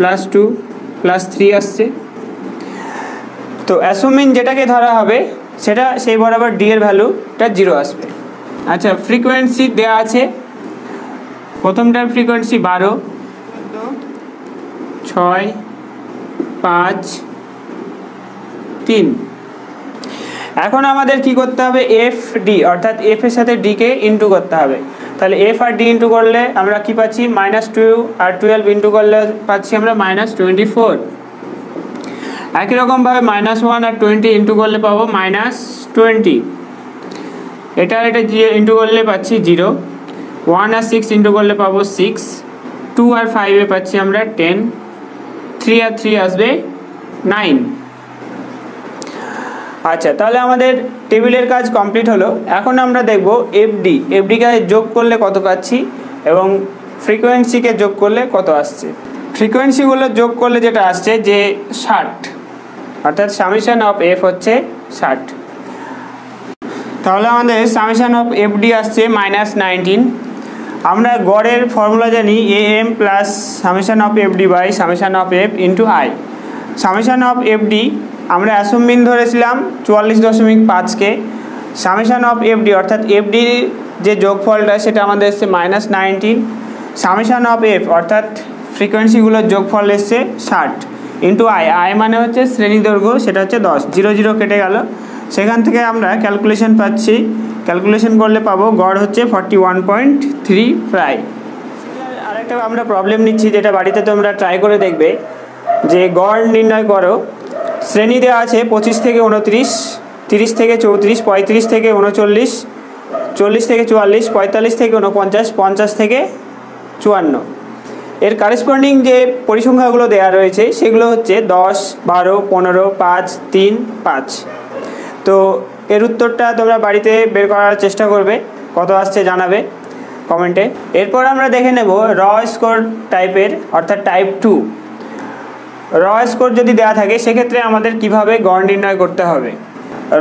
+2 +3 আসছে। তো অ্যাসুম মিন যেটাকে ধরা হবে সেটা সেই বরাবর ডি এর ভ্যালুটা 0 আসবে। আচ্ছা, ফ্রিকোয়েন্সি দেওয়া আছে, প্রথমটার ফ্রিকোয়েন্সি 12, 6 5 3। এখন আমাদের কি করতে হবে, এফ ডি অর্থাৎ এফ এর সাথে ডি কে ইন্টু করতে হবে। তাহলে এফ আর ডি ইন্টু করলে আমরা কি পাচ্ছি, -2 আর 12 ইন্টু করলে পাচ্ছি আমরা -24। একই রকমভাবে -1 আর 20 ইন্টু করলে পাবো -20। এটা আর এটা ইন্টু করলে পাচ্ছি 0। 1 আর 6 ইন্টু করলে পাবো 6। 2 আর 5 এ পাচ্ছি আমরা 10। 3 আর 3 আসবে 9। আচ্ছা, তাহলে আমাদের টেবিলের কাজ কমপ্লিট হলো। এখন আমরা দেখব এফডিকে যোগ করলে কত পাচ্ছি এবং ফ্রিকোয়েন্সিকে যোগ করলে কত আসছে। ফ্রিকোয়েন্সিগুলো যোগ করলে যেটা আসছে যে 60, অর্থাৎ সামেশন অফ এফ হচ্ছে 60। তাহলে আমাদের সামেশন অফ এফডি আসছে -19। আমরা গড়ের ফর্মুলা জানি am plus summation of f d by summation of f into i. Summation of f d আমরা অ্যাসুমিন ধরেছিলাম 44.5কে। সামেশন অফ এফডি অর্থাৎ এফডির যে যোগফলটা সেটা আমাদের এসছে -19। সামেশন অফ এফ অর্থাৎ ফ্রিকোয়েন্সিগুলোর যোগফল এসছে 60 ইন্টু আই মানে হচ্ছে শ্রেণী দৈর্ঘ্য, সেটা হচ্ছে 10। 0 0 কেটে গেল, সেখান থেকে আমরা ক্যালকুলেশন পাচ্ছি। ক্যালকুলেশন করলে পাবো গড় হচ্ছে 41.3 প্রায়। আরেকটা আমরা প্রবলেম নিচ্ছি, যেটা বাড়িতে তোমরা ট্রাই করে দেখবে, যে গড় নির্ণয় করো। শ্রেণী দেওয়া আছে 25 থেকে 29, 30 থেকে 34, 35 থেকে 39, 40 থেকে 44, 45 থেকে 49, 50 থেকে 54। এর কারেসপন্ডিং যে পরিসংখ্যাগুলো দেওয়া রয়েছে সেগুলো হচ্ছে 10, 12, 15, 5, 3, 5। তো এর উত্তরটা তোমরা বাড়িতে বের করার চেষ্টা করবে, কত আসছে জানাবে কমেন্টে। এরপর আমরা দেখে নেব র স্কোর টাইপের, অর্থাৎ টাইপ 2। র স্কোর যদি দেওয়া থাকে সেক্ষেত্রে আমাদের কিভাবে গড় নির্ণয় করতে হবে।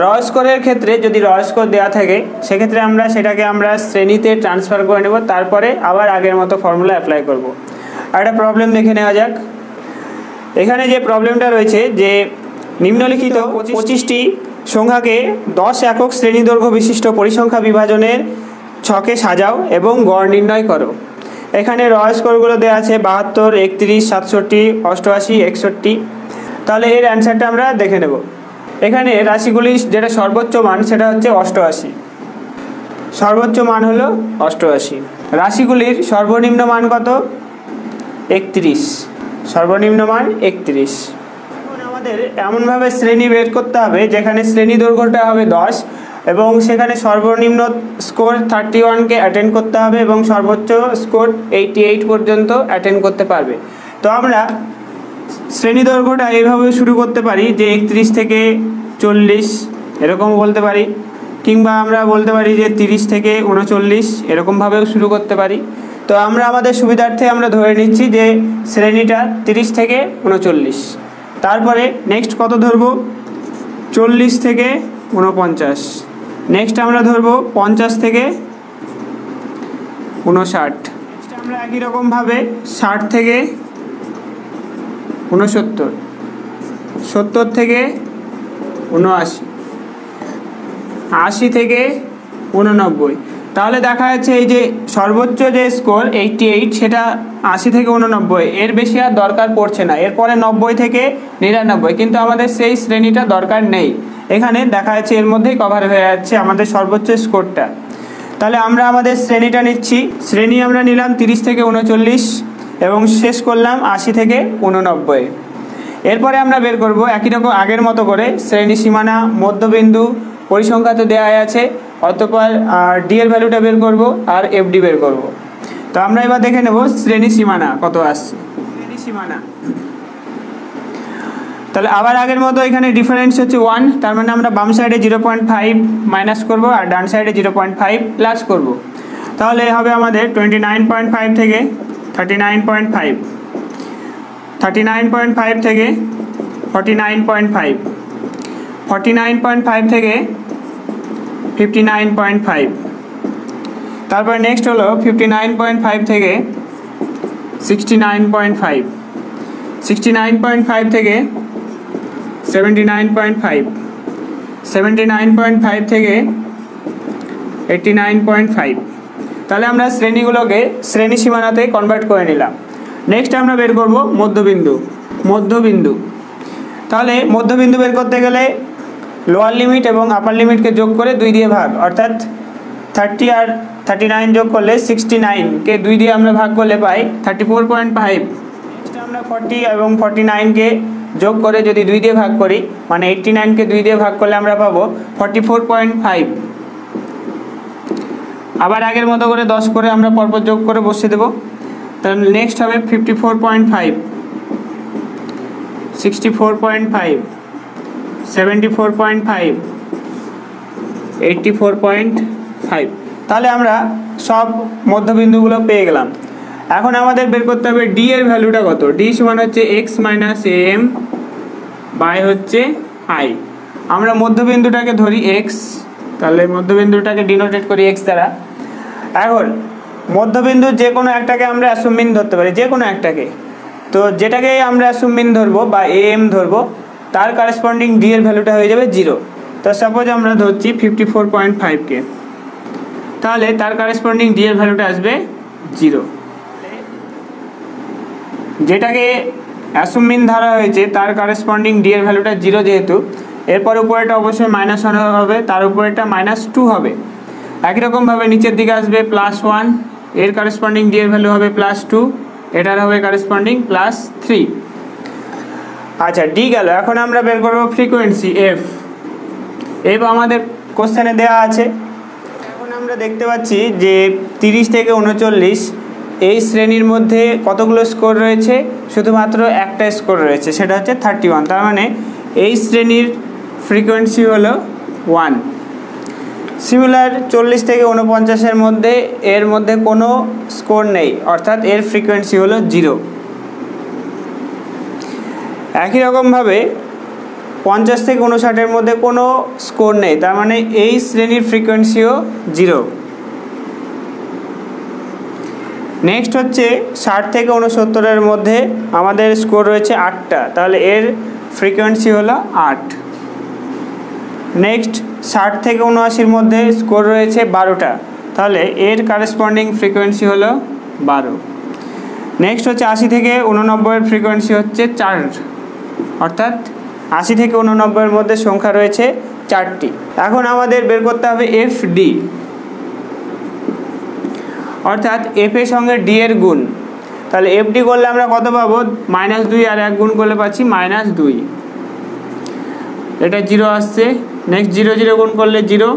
র স্কোরের ক্ষেত্রে যদি র স্কোর দেওয়া থাকে সেক্ষেত্রে সেটাকে আমরা শ্রেণীতে ট্রান্সফার করে নেব, তারপরে আবার আগের মতো ফর্মুলা অ্যাপ্লাই করব। আর একটা প্রবলেম দেখে নেওয়া যাক। এখানে যে প্রবলেমটা রয়েছে যে নিম্নলিখিত 25টি সংখ্যাকে 10 একক শ্রেণী দৈর্ঘ্য বিশিষ্ট পরিসংখ্যা বিভাজনের ছকে সাজাও এবং গড় নির্ণয় করো। এখানে র স্কোরগুলো দেওয়া আছে 72, 31, 67, 88, 61। তাহলে এর অ্যান্সারটা আমরা দেখে নেব। এখানে রাশিগুলির যেটা সর্বোচ্চ মান সেটা হচ্ছে 88, সর্বোচ্চ মান হলো 88। রাশিগুলির সর্বনিম্ন মান কত, 31, সর্বনিম্ন মান 31। এখন আমাদের এমনভাবে শ্রেণী বের করতে হবে যেখানে শ্রেণী দৈর্ঘ্যটা হবে 10 এবং সেখানে সর্বনিম্ন স্কোর 31কে অ্যাটেন্ড করতে হবে এবং সর্বোচ্চ স্কোর 88 পর্যন্ত অ্যাটেন্ড করতে পারবে। তো আমরা শ্রেণী দৈর্ঘ্যটা এইভাবে শুরু করতে পারি যে 31 থেকে 40 এরকম বলতে পারি, কিংবা আমরা বলতে পারি যে 30 থেকে 39 এরকমভাবেও শুরু করতে পারি। তো আমরা আমাদের সুবিধার্থে আমরা ধরে নিচ্ছি যে শ্রেণীটা 30 থেকে 39। তারপরে নেক্সট কত ধরবো, 40 থেকে 49। নেক্সট আমরা ধরবো 50 থেকে 59। আমরা একই রকমভাবে 60 থেকে 69, 70 থেকে 79, 80 থেকে 89। তাহলে দেখা যাচ্ছে এই যে সর্বোচ্চ যে স্কোর 88 সেটা 80 থেকে 89, এর বেশি আর দরকার পড়ছে না। এরপরে 90 থেকে 99, কিন্তু আমাদের সেই শ্রেণীটা দরকার নেই। এখানে দেখা যাচ্ছে এর মধ্যেই কভার হয়ে যাচ্ছে আমাদের সর্বোচ্চ স্কোরটা। তাহলে আমরা আমাদের শ্রেণীটা নিচ্ছি। শ্রেণী আমরা নিলাম 30 থেকে 39 এবং শেষ করলাম 80 থেকে 89। এরপরে আমরা বের করব একই রকম আগের মতো করে শ্রেণী সীমানা, মধ্যবিন্দু, পরিসংখ্যা তো দেওয়া আছে, অতঃপর ডি এর ভ্যালুটা বের করব আর এফডি বের করব। তো আমরা এবার দেখে নেব শ্রেণী সীমানা কত আসছে। শ্রেণী সীমানা তাহলে আবার আগের মতো এখানে ডিফারেন্স হচ্ছে 1, তার মানে আমরা বাম সাইডে 0.5 মাইনাস করব আর ডান সাইডে 0.5 প্লাস করব। তাহলে হবে আমাদের 29.5 থেকে 39.5, 39.5 থেকে 49.5, 49.5 থেকে 59.5। তারপর নেক্সট হলো 59.5 থেকে 69.5, 69.5 থেকে 79.5, 79.5 থেকে 89.5। তাহলে আমরা শ্রেণীগুলোকে শ্রেণী সীমানাতে কনভার্ট করে নিলাম। নেক্সট আমরা বের করব মধ্যবিন্দু। তাহলে মধ্যবিন্দু বের করতে গেলে লোয়ার লিমিট এবং আপার লিমিটকে যোগ করে 2 দিয়ে ভাগ, অর্থাৎ 30 আর 39 যোগ করলে 69কে 2 দিয়ে আমরা ভাগ করলে পাই 34.5। নেক্সট আমরা 40 এবং 49কে যোগ করে যদি 2 দিয়ে ভাগ করি, মানে 89কে 2 দিয়ে ভাগ করলে আমরা পাবো 44.5। আবার আগের মতো করে 10 করে আমরা পরপর যোগ করে বসিয়ে দেবো। তাহলে নেক্সট হবে 54.5, 64.5, 74.5, 84.5। তাহলে আমরা সব মধ্যবিন্দুগুলো পেয়ে গেলাম। এখন আমাদের বের করতে হবে ডি এর ভ্যালুটা কত। ডি সমান হচ্ছে এক্স মাইনাস এম বাই হচ্ছে আই। আমরা মধ্যবিন্দুটাকে ধরি এক্স, তাহলে মধ্যবিন্দুটাকে ডিনোটেট করি এক্স দ্বারা। এখন মধ্যবিন্দু যে কোনো একটাকে আমরা অ্যাসুমিন ধরতে পারি, যে কোনো একটাকে। তো যেটাকে আমরা অ্যাসুমিন ধরবো বা এম ধরবো, তার কারেসপন্ডিং ডি এর ভ্যালুটা হয়ে যাবে 0। তো সাপোজ আমরা ধরছি 54.5কে, তাহলে তার কারেসপন্ডিং ডি এর ভ্যালুটা আসবে 0। যেটাকে অ্যাসুমিন ধরা হয়েছে তার কারেসপন্ডিং ডি এর ভ্যালুটা 0 যেহেতু, এরপর উপরেটা অবশ্যই -1 হবে, তার উপরেটা -2 হবে। একই রকমভাবে নিচের দিকে আসবে +1, এর কারেসপন্ডিং ডি এর ভ্যালু হবে +2, এটার হবে কারেসপন্ডিং +3। আচ্ছা, ডি গেল। এখন আমরা বের করবো ফ্রিকোয়েন্সি এফ আমাদের কোশ্চেনে দেওয়া আছে। এখন আমরা দেখতে পাচ্ছি যে 30 থেকে 39 এই শ্রেণীর মধ্যে কতগুলো স্কোর রয়েছে, শুধুমাত্র একটা স্কোর রয়েছে, সেটা হচ্ছে 31। তার মানে এই শ্রেণীর ফ্রিকোয়েন্সি হলো 1। সিমিলার 40 থেকে 49-এর মধ্যে এর মধ্যে কোনো স্কোর নেই, অর্থাৎ এর ফ্রিকোয়েন্সি হলো 0। একই রকমভাবে 50 থেকে 59-এর মধ্যে কোনো স্কোর নেই, তার মানে এই শ্রেণীর ফ্রিকোয়েন্সিও 0। নেক্সট হচ্ছে 60 থেকে 69-এর মধ্যে আমাদের স্কোর রয়েছে 8টা, তাহলে এর ফ্রিকোয়েন্সি হলো 8। নেক্সট 60 থেকে 79-এর মধ্যে স্কোর রয়েছে 12টা, তাহলে এর কারেসপন্ডিং ফ্রিকোয়েন্সি হলো 12। নেক্সট হচ্ছে 80 থেকে 89-এর ফ্রিকোয়েন্সি হচ্ছে 4, অর্থাৎ 80 থেকে 89-এর মধ্যে সংখ্যা রয়েছে 4টি। এখন আমাদের বের করতে হবে এফ ডি, অর্থাৎ এফ এর সঙ্গে ডি এর গুণ। তাহলে এফ ডি করলে আমরা কত পাবো, -2 আর 1 গুণ করলে পাচ্ছি -2, এটা 0 আসছে। নেক্সট 0 0 গুণ করলে 0,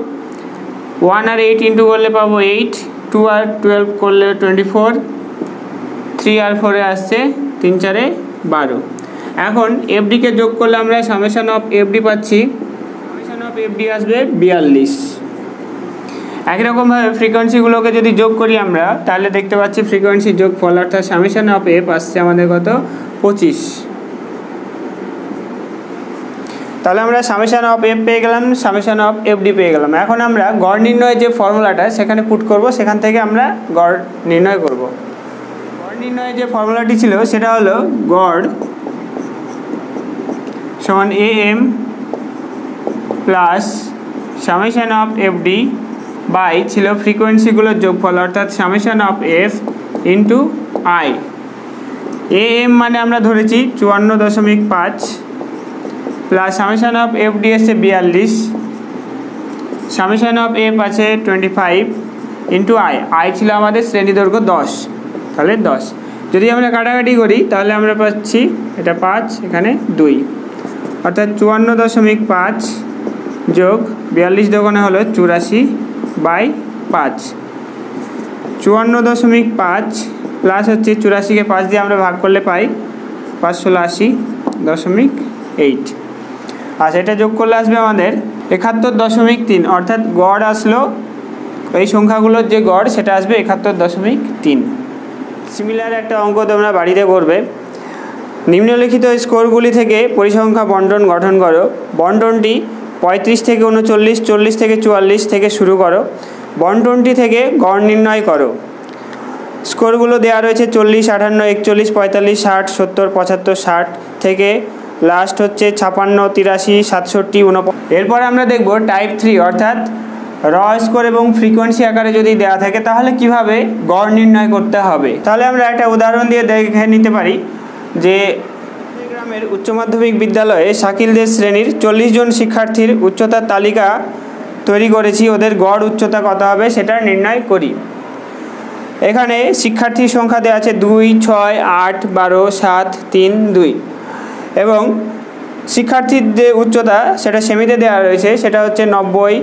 1 আর 8 ইন্টু করলে পাবো 8, 2 আর 12 করলে 24, 3 আর 4 আসছে 3 4 12। এখন এফডিকে যোগ করলে আমরা সামেশন অফ এফডি পাচ্ছি, সামেশন অফ এফডি আসবে 42। একই রকমভাবে ফ্রিকোয়েন্সিগুলোকে যদি যোগ করি আমরা, তাহলে দেখতে পাচ্ছি ফ্রিকোয়েন্সি যোগফল অর্থাৎ সামেশন অফ এফ আসছে আমাদের কত, 25। তাহলে আমরা সামেশন অফ এফ পেয়ে গেলাম, সামেশন অফ এফডি পেয়ে গেলাম। এখন আমরা গড় নির্ণয়ের যে ফর্মুলাটা সেখানে পুট করব, সেখান থেকে আমরা গড় নির্ণয় করব। গড় নির্ণয়ের যে ফর্মুলাটি ছিল সেটা হলো গড় সমান m plus summation of f d by ছিল ফ্রিকোয়েন্সিগুলোর যোগফল অর্থাৎ summation of f into i. M মানে আমরা ধরেছি 54.5 plus summation of f d এসে 42, সামেশন অফ এফ আছে 25 ইন্টু আই ছিল আমাদের শ্রেণী দৈর্ঘ্য 10, তাহলে 10। যদি আমরা কাটাকাটি করি তাহলে আমরা পাচ্ছি এটা 5, এখানে 2, অর্থাৎ 54.5 যোগ 42 দোকানে হলো 84/5। 54.5 প্লাস হচ্ছে 84কে 5 দিয়ে আমরা ভাগ করলে পাই 580.8। আচ্ছা, এটা যোগ করলে আসবে আমাদের 71.3, অর্থাৎ গড় আসলো এই সংখ্যাগুলোর যে গড় সেটা আসবে 71.3। সিমিলার একটা অঙ্ক তোমরা বাড়িতে করবে। নিম্নলিখিত স্কোরগুলি থেকে পরিসংখ্যা বন্টন গঠন করো। বন্টনটি 35 থেকে 39, 40 থেকে 44 থেকে শুরু করো। বন্টনটি থেকে গড় নির্ণয় করো। স্কোরগুলো দেওয়া রয়েছে 40, 58, 41, 45, 60, 70, 75, 60 থেকে লাস্ট হচ্ছে 56, 83, 67, 49। এরপর আমরা দেখব টাইপ 3 অর্থাৎ র স্কোর এবং ফ্রিকোয়েন্সি আকারে যদি দেওয়া থাকে তাহলে কিভাবে গড় নির্ণয় করতে হবে। তাহলে আমরা একটা উদাহরণ দিয়ে দেখে নিতে পারি যে গ্রামের উচ্চ মাধ্যমিক বিদ্যালয়ে শাকিলদের শ্রেণীর 40 জন শিক্ষার্থীর উচ্চতার তালিকা তৈরি করেছি, ওদের গড় উচ্চতা কত হবে সেটা নির্ণয় করি। এখানে শিক্ষার্থীর সংখ্যা দেওয়া আছে 2, 6, 8, 12, 7, 3, 2 এবং শিক্ষার্থীর যে উচ্চতা সেটা সেমিতে দেওয়া রয়েছে, সেটা হচ্ছে 90,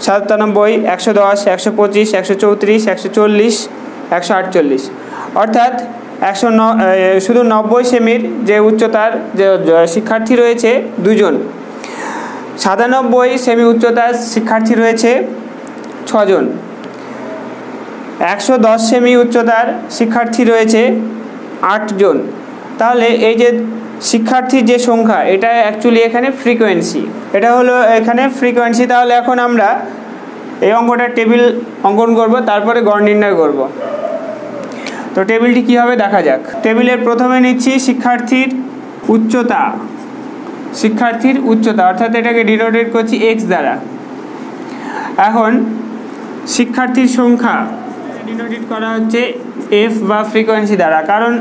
97, 110, 125, 134, 140, 148 অর্থাৎ 109 শুধু 90 সেমির যে উচ্চতার যে শিক্ষার্থী রয়েছে 2 জন, 97 সেমি উচ্চতার শিক্ষার্থী রয়েছে 6 জন, 110 সেমি উচ্চতার শিক্ষার্থী রয়েছে 8 জন। তাহলে এই যে শিক্ষার্থীর যে সংখ্যা এটা অ্যাকচুয়ালি এখানে ফ্রিকোয়েন্সি, এটা হলো এখানে ফ্রিকোয়েন্সি। তাহলে এখন আমরা এই অঙ্কটা টেবিল অঙ্কন করব, তারপরে গড় নির্ণয় করব। তো টেবিলটি কী হবে দেখা যাক। টেবিলের প্রথমে নিচ্ছি শিক্ষার্থীর উচ্চতা, অর্থাৎ এটাকে ডিনোটেট করছি এক্স দ্বারা। এখন শিক্ষার্থীর সংখ্যা ডিনোটেট করা হচ্ছে এফ বা ফ্রিকোয়েন্সি দ্বারা, কারণ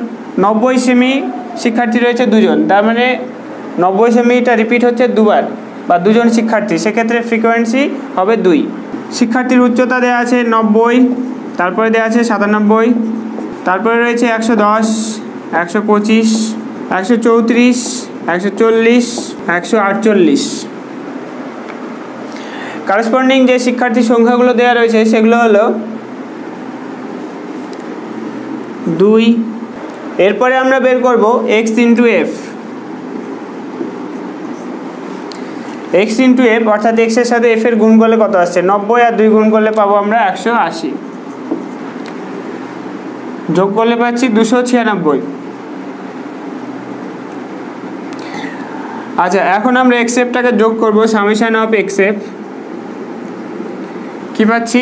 90 সেমি শিক্ষার্থী রয়েছে 2 জন, তার মানে 90 সেমিটা রিপিট হচ্ছে 2 বার বা 2 জন শিক্ষার্থী, সেক্ষেত্রে ফ্রিকোয়েন্সি হবে 2। শিক্ষার্থীর উচ্চতা দেওয়া আছে 90, তারপরে দেওয়া আছে 97, তারপরে রয়েছে 110, 125, 134, 140, 148। করসপন্ডিং যে শিক্ষার্থীর সংখ্যাগুলো দেওয়া রয়েছে সেগুলো হলো 2। এরপরে আমরা বের করব x ইন্টু এফ, অর্থাৎ x এর সাথে f এর গুণ করলে কত আসছে 90 আর 2 গুণ করলে পাবো আমরা 180, যোগ করলে পাচ্ছি 296। আচ্ছা, এখন আমরা x এফটাকে যোগ করব, সামেশন অফ x এফ কি পাচ্ছি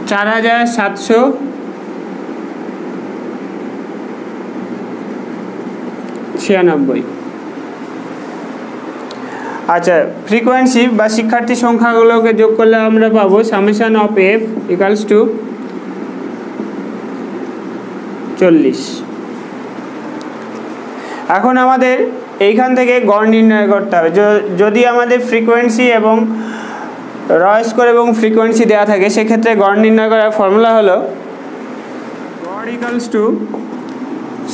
4796। আচ্ছা, ফ্রিকোয়েন্সি বা শিক্ষার্থী সংখ্যাগুলোকে যোগ করলে আমরা পাবো summation of F equals to 40। এখন আমাদের এইখান থেকে গড় নির্ণয় করতে হবে। যদি আমাদের ফ্রিকোয়েন্সি এবং র স্কোর এবং ফ্রিকোয়েন্সি দেওয়া থাকে সেক্ষেত্রে গড় নির্ণয় করার ফর্মুলা হলো গড় equals to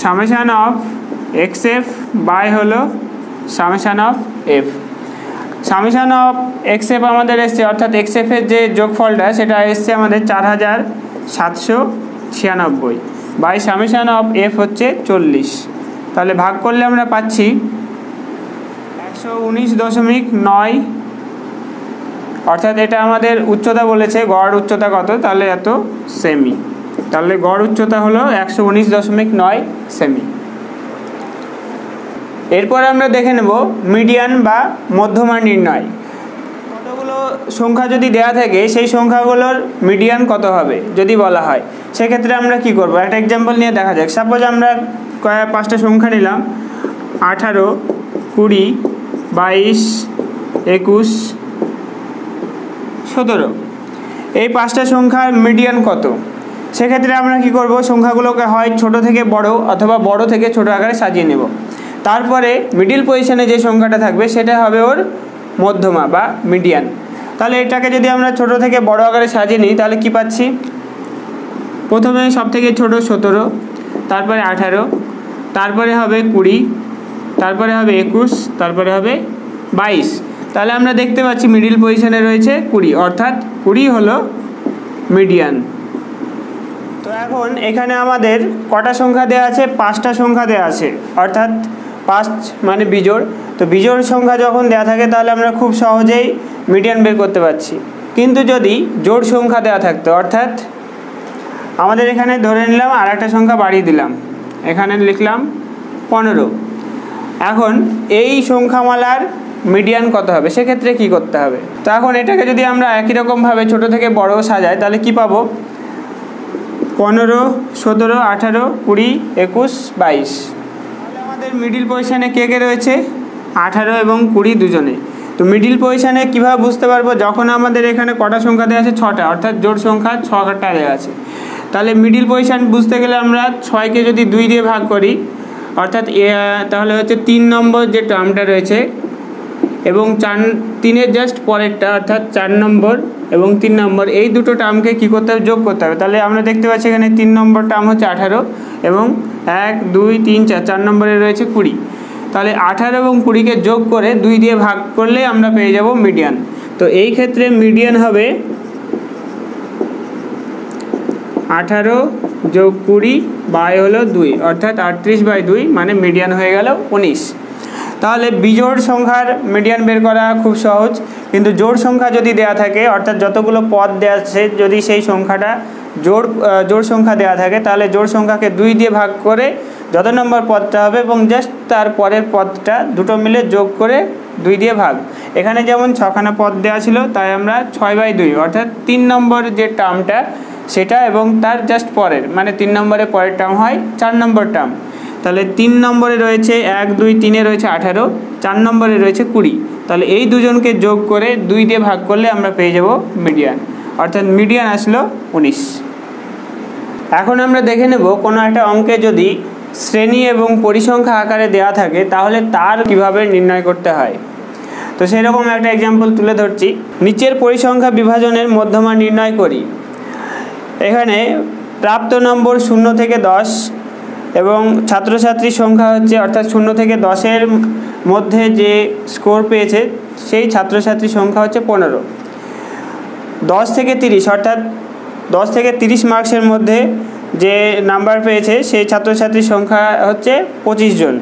summation of X F by হলো summation of F. Summation of X F আমাদের এসছে, অর্থাৎ এক্স এফের যে যোগফলটা সেটা এসছে আমাদের 4796 বাই সামেশন অফ এফ হচ্ছে 40। তাহলে ভাগ করলে আমরা পাচ্ছি 119.9, অর্থাৎ এটা আমাদের উচ্চতা বলেছে, গড় উচ্চতা কত, তাহলে এত সেমি। তাহলে গড় উচ্চতা হলো 119.9 সেমি। এরপর আমরা দেখে নেব মিডিয়ান বা মধ্যমা নির্ণয়। কতগুলো সংখ্যা যদি দেয়া থাকে সেই সংখ্যাগুলোর মিডিয়ান কত হবে যদি বলা হয়, সেক্ষেত্রে আমরা কি করব, একটা এক্সাম্পল নিয়ে দেখা যাক। সাপোজ আমরা 5টা সংখ্যা নিলাম 18, 20, 22, 21, 17। এই 5টা সংখ্যার মিডিয়ান কত, সেক্ষেত্রে আমরা কি করব, সংখ্যাগুলোকে হয় ছোট থেকে বড় অথবা বড় থেকে ছোট আকারে সাজিয়ে নেব। তারপরে মিডিল পজিশনে যে সংখ্যাটা থাকবে সেটা হবে ওর মধ্যমা বা মিডিয়ান। তাহলে এটাকে যদি আমরা ছোট থেকে বড় আকারে সাজিয়ে নিই তাহলে কি পাচ্ছি, প্রথমে সব থেকে ছোট 17, তারপরে 18, তারপরে হবে 20, তারপরে হবে 21, তারপরে হবে 22। তাহলে আমরা দেখতে পাচ্ছি মিডিল পজিশনে রয়েছে 20, অর্থাৎ 20 হলো মিডিয়ান। তো এখন এখানে আমাদের কটা সংখ্যা দেওয়া আছে, 5টা সংখ্যা দেওয়া আছে, অর্থাৎ 5 মানে বিজোড়। তো বিজোড় সংখ্যা যখন দেওয়া থাকে তাহলে আমরা খুব সহজেই মিডিয়ান বের করতে পারছি। কিন্তু যদি জোড় সংখ্যা দেওয়া থাকতো, অর্থাৎ আমাদের এখানে ধরে নিলাম আর একটা সংখ্যা বাড়িয়ে দিলাম, এখানে লিখলাম 15। এখন এই সংখ্যামালার মিডিয়ান কত হবে, সেক্ষেত্রে কি করতে হবে। তো এখন এটাকে যদি আমরা একই রকমভাবে ছোট থেকে বড় সাজাই তাহলে কি পাবো, 15, 17, 18, 20, 21, 22। তাহলে আমাদের মিডিল পজিশনে কে কে রয়েছে, 18 এবং 20 দুজনে। তো মিডিল পজিশানে কীভাবে বুঝতে পারবো, যখন আমাদের এখানে কটা সংখ্যা দেওয়া আছে 6টা, অর্থাৎ জোড় সংখ্যা 6টা দেওয়া আছে। তাহলে মিডিল পজিশান বুঝতে গেলে আমরা 6কে যদি 2 দিয়ে ভাগ করি, অর্থাৎ তাহলে হচ্ছে 3 নম্বর যে টার্মটা রয়েছে এবং 3-এর জাস্ট পরেরটা অর্থাৎ 4 নম্বর এবং 3 নম্বর, এই দুটো টার্মকে কী করতে হবে, যোগ করতে হবে। তাহলে আমরা দেখতে পাচ্ছি এখানে 3 নম্বর টার্ম হচ্ছে 18 এবং 1 2 3 4 নম্বরে রয়েছে 20। তাহলে 18 এবং 20কে যোগ করে 2 দিয়ে ভাগ করলে আমরা পেয়ে যাব মিডিয়ান। তো এই ক্ষেত্রে মিডিয়ান হবে 18 যোগ 20 বাই হলো 2, অর্থাৎ 38/2, মানে মিডিয়ান হয়ে গেল 19। তাহলে বিজোড় সংখ্যার মিডিয়ান বের করা খুব সহজ, কিন্তু জোড় সংখ্যা যদি দেয়া থাকে, অর্থাৎ যতগুলো পদ দেওয়া আছে যদি সেই সংখ্যাটা জোড় সংখ্যা দেওয়া থাকে, তাহলে জোড় সংখ্যাকে 2 দিয়ে ভাগ করে যত নম্বর পদটা হবে এবং জাস্ট তার পরের পদটা দুটো মিলে যোগ করে 2 দিয়ে ভাগ। এখানে যেমন 6খানা পদ দেওয়া ছিল, তাই আমরা 6/2 অর্থাৎ 3 নম্বর যে টার্মটা সেটা এবং তার জাস্ট পরের, মানে 3 নম্বরের পরের টার্ম হয় 4 নম্বর টার্ম। তাহলে 3 নম্বরে রয়েছে 1 2 3-এ রয়েছে 18, 4 নম্বরে রয়েছে 20। তাহলে এই দুজনকে যোগ করে 2 দিয়ে ভাগ করলে আমরা পেয়ে যাব মিডিয়ান, অর্থাৎ মিডিয়ান আসলো 19। এখন আমরা দেখে নেব কোনো একটা অঙ্কে যদি শ্রেণী এবং পরিসংখ্যা আকারে দেওয়া থাকে তাহলে তার কিভাবে নির্ণয় করতে হয়। তো সেরকম একটা এক্সাম্পল তুলে ধরছি। নিচের পরিসংখ্যা বিভাজনের মধ্যমান নির্ণয় করি। এখানে প্রাপ্ত নম্বর 0 থেকে 10 এবং ছাত্রছাত্রীর সংখ্যা হচ্ছে, অর্থাৎ 0 থেকে 10-এর মধ্যে যে স্কোর পেয়েছে সেই ছাত্রছাত্রীর সংখ্যা হচ্ছে 15। 10 থেকে 30 অর্থাৎ 10 থেকে 30 মার্কসের মধ্যে যে নাম্বার পেয়েছে সেই ছাত্রছাত্রীর সংখ্যা হচ্ছে 25 জন।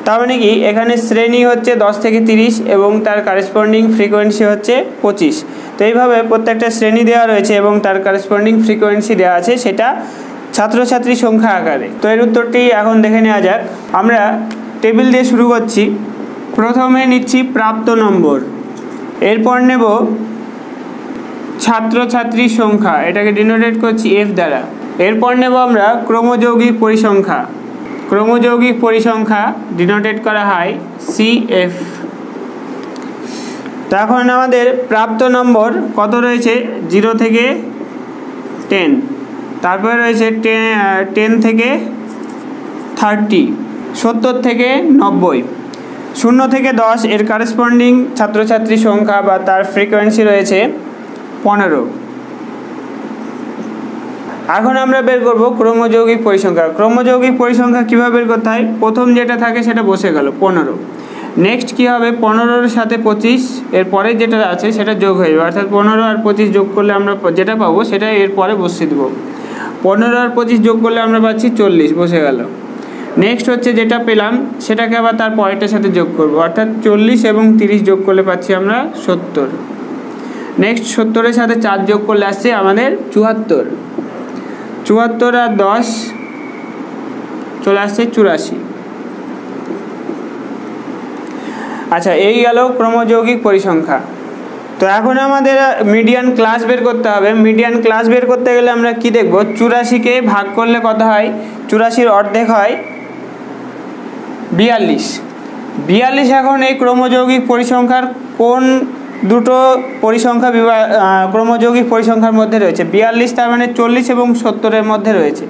তার মানে কি এখানে শ্রেণী হচ্ছে 10 থেকে 30 এবং তার কারেসপন্ডিং ফ্রিকোয়েন্সি হচ্ছে 25। তো এইভাবে প্রত্যেকটা শ্রেণী দেওয়া রয়েছে এবং তার কারেসপন্ডিং ফ্রিকোয়েন্সি দেওয়া আছে, সেটা ছাত্রছাত্রীর সংখ্যা আকারে। তো এর উত্তরটি এখন দেখে নেওয়া যাক। আমরা টেবিল দিয়ে শুরু করছি। প্রথমে নিচ্ছি প্রাপ্ত নম্বর, এরপর নেব ছাত্রছাত্রীর সংখ্যা, এটাকে ডিনোটেট করছি এফ দ্বারা। এরপর নেব আমরা ক্রমযৌগিক পরিসংখ্যা, ক্রমযৌগিক পরিসংখ্যা ডিনোটেট করা হয় CF। তো এখন আমাদের প্রাপ্ত নম্বর কত রয়েছে, 0 থেকে 10, তারপরে রয়েছে 10 থেকে 30, 70 থেকে 90, 0 থেকে 10 এর কারেসপন্ডিং ছাত্রছাত্রীর সংখ্যা বা তার ফ্রিকোয়েন্সি রয়েছে 15। এখন আমরা বের করব ক্রমযৌগিক পরিসংখ্যা। ক্রমযৌগিক পরিসংখ্যা কীভাবে বের করতে হয়, প্রথম যেটা থাকে সেটা বসে গেল 15। নেক্সট কী হবে, 15-এর সাথে 25 এর পরে যেটা আছে সেটা যোগ হয়ে যাবে, অর্থাৎ 15 আর 25 যোগ করলে আমরা যেটা পাবো সেটা এর পরে বসিয়ে দেবো। 15 আর 25 যোগ করলে আমরা পাচ্ছি 40, বসে গেল। নেক্সট হচ্ছে যেটা পেলাম সেটাকে আবার তার পরেরটার সাথে যোগ করব, অর্থাৎ 40 এবং 30 যোগ করলে পাচ্ছি আমরা 70। নেক্সট 70-এর সাথে 4 যোগ করলে আসছে আমাদের 74। 74 আর 10 চলে আসছে 84। আচ্ছা, এই গেল ক্রমযৌগিক পরিসংখ্যা। তো এখন আমাদের মিডিয়ান ক্লাস বের করতে হবে। মিডিয়ান ক্লাস বের করতে গেলে আমরা কি দেখব, 84-কে ভাগ করলে কত হয়, 84-র অর্ধেক হয় 42। 42 এখন এই ক্রমযৌগিক পরিসংখ্যার কোন দুটো পরিসংখ্যা ক্রমযৌগিক পরিসংখ্যার মধ্যে রয়েছে, 42 তার মানে 40 এবং 70-এর মধ্যে রয়েছে।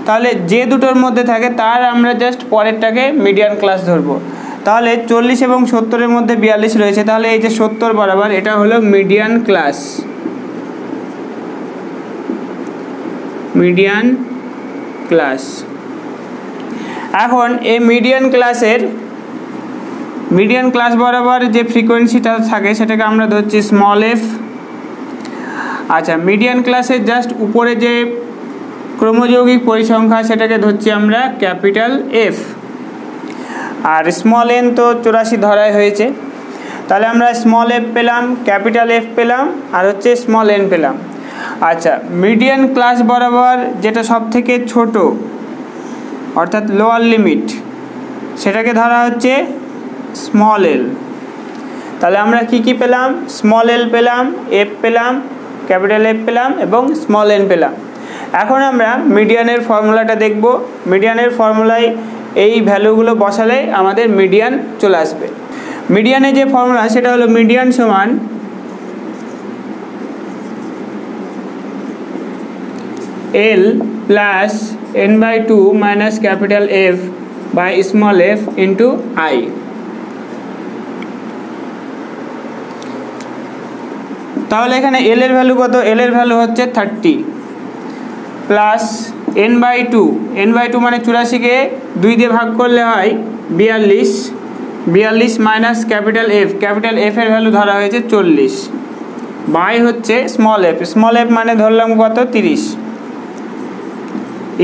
তাহলে যে দুটোর মধ্যে থাকে তার আমরা জাস্ট পরেরটাকে মিডিয়ান ক্লাস ধরবো। তাহলে 40 এবং 70-এর মধ্যে 42 রয়েছে, তাহলে এই যে 70 বরাবর এটা হলো মিডিয়ান ক্লাস, মিডিয়ান ক্লাস। এখন এই মিডিয়ান ক্লাস বরাবর যে ফ্রিকোয়েন্সিটা থাকে সেটাকে আমরা ধরছি স্মল এফ। আচ্ছা, মিডিয়ান ক্লাসের জাস্ট উপরে যে ক্রমযৌগিক পরিসংখ্যা সেটাকে ধরছি আমরা ক্যাপিটাল এফ, আর স্মল এন তো 84 ধরাই হয়েছে। তাহলে আমরা স্মল এফ পেলাম, ক্যাপিটাল এফ পেলাম আর হচ্ছে স্মল এন পেলাম। আচ্ছা, মিডিয়ান ক্লাস বরাবর যেটা সব থেকে ছোট অর্থাৎ লোয়ার লিমিট সেটাকে ধরা হচ্ছে স্মল এল। তাহলে আমরা কি পেলাম, স্মল এল পেলাম, এফ পেলাম, ক্যাপিটাল এফ পেলাম এবং স্মল এন পেলাম। এখন আমরা মিডিয়ানের ফর্মুলাটা দেখব। মিডিয়ানের ফর্মুলায় এই ভ্যালুগুলো বসালে আমাদের মিডিয়ান চলে আসবে। মিডিয়ানের যে ফর্মুলা সেটা হলো মিডিয়ান সমান L plus n/2 minus capital F by small f into I। তাহলে এখানে L এর ভ্যালু কত? L এর ভ্যালু হচ্ছে 30 প্লাস n/2 মানে 84-কে 2 দিয়ে ভাগ করলে হয় 42 মাইনাস ক্যাপিটাল F এর ভ্যালু ধরা হয়েছে 40 বাই হচ্ছে স্মল f মানে ধরলাম কত 30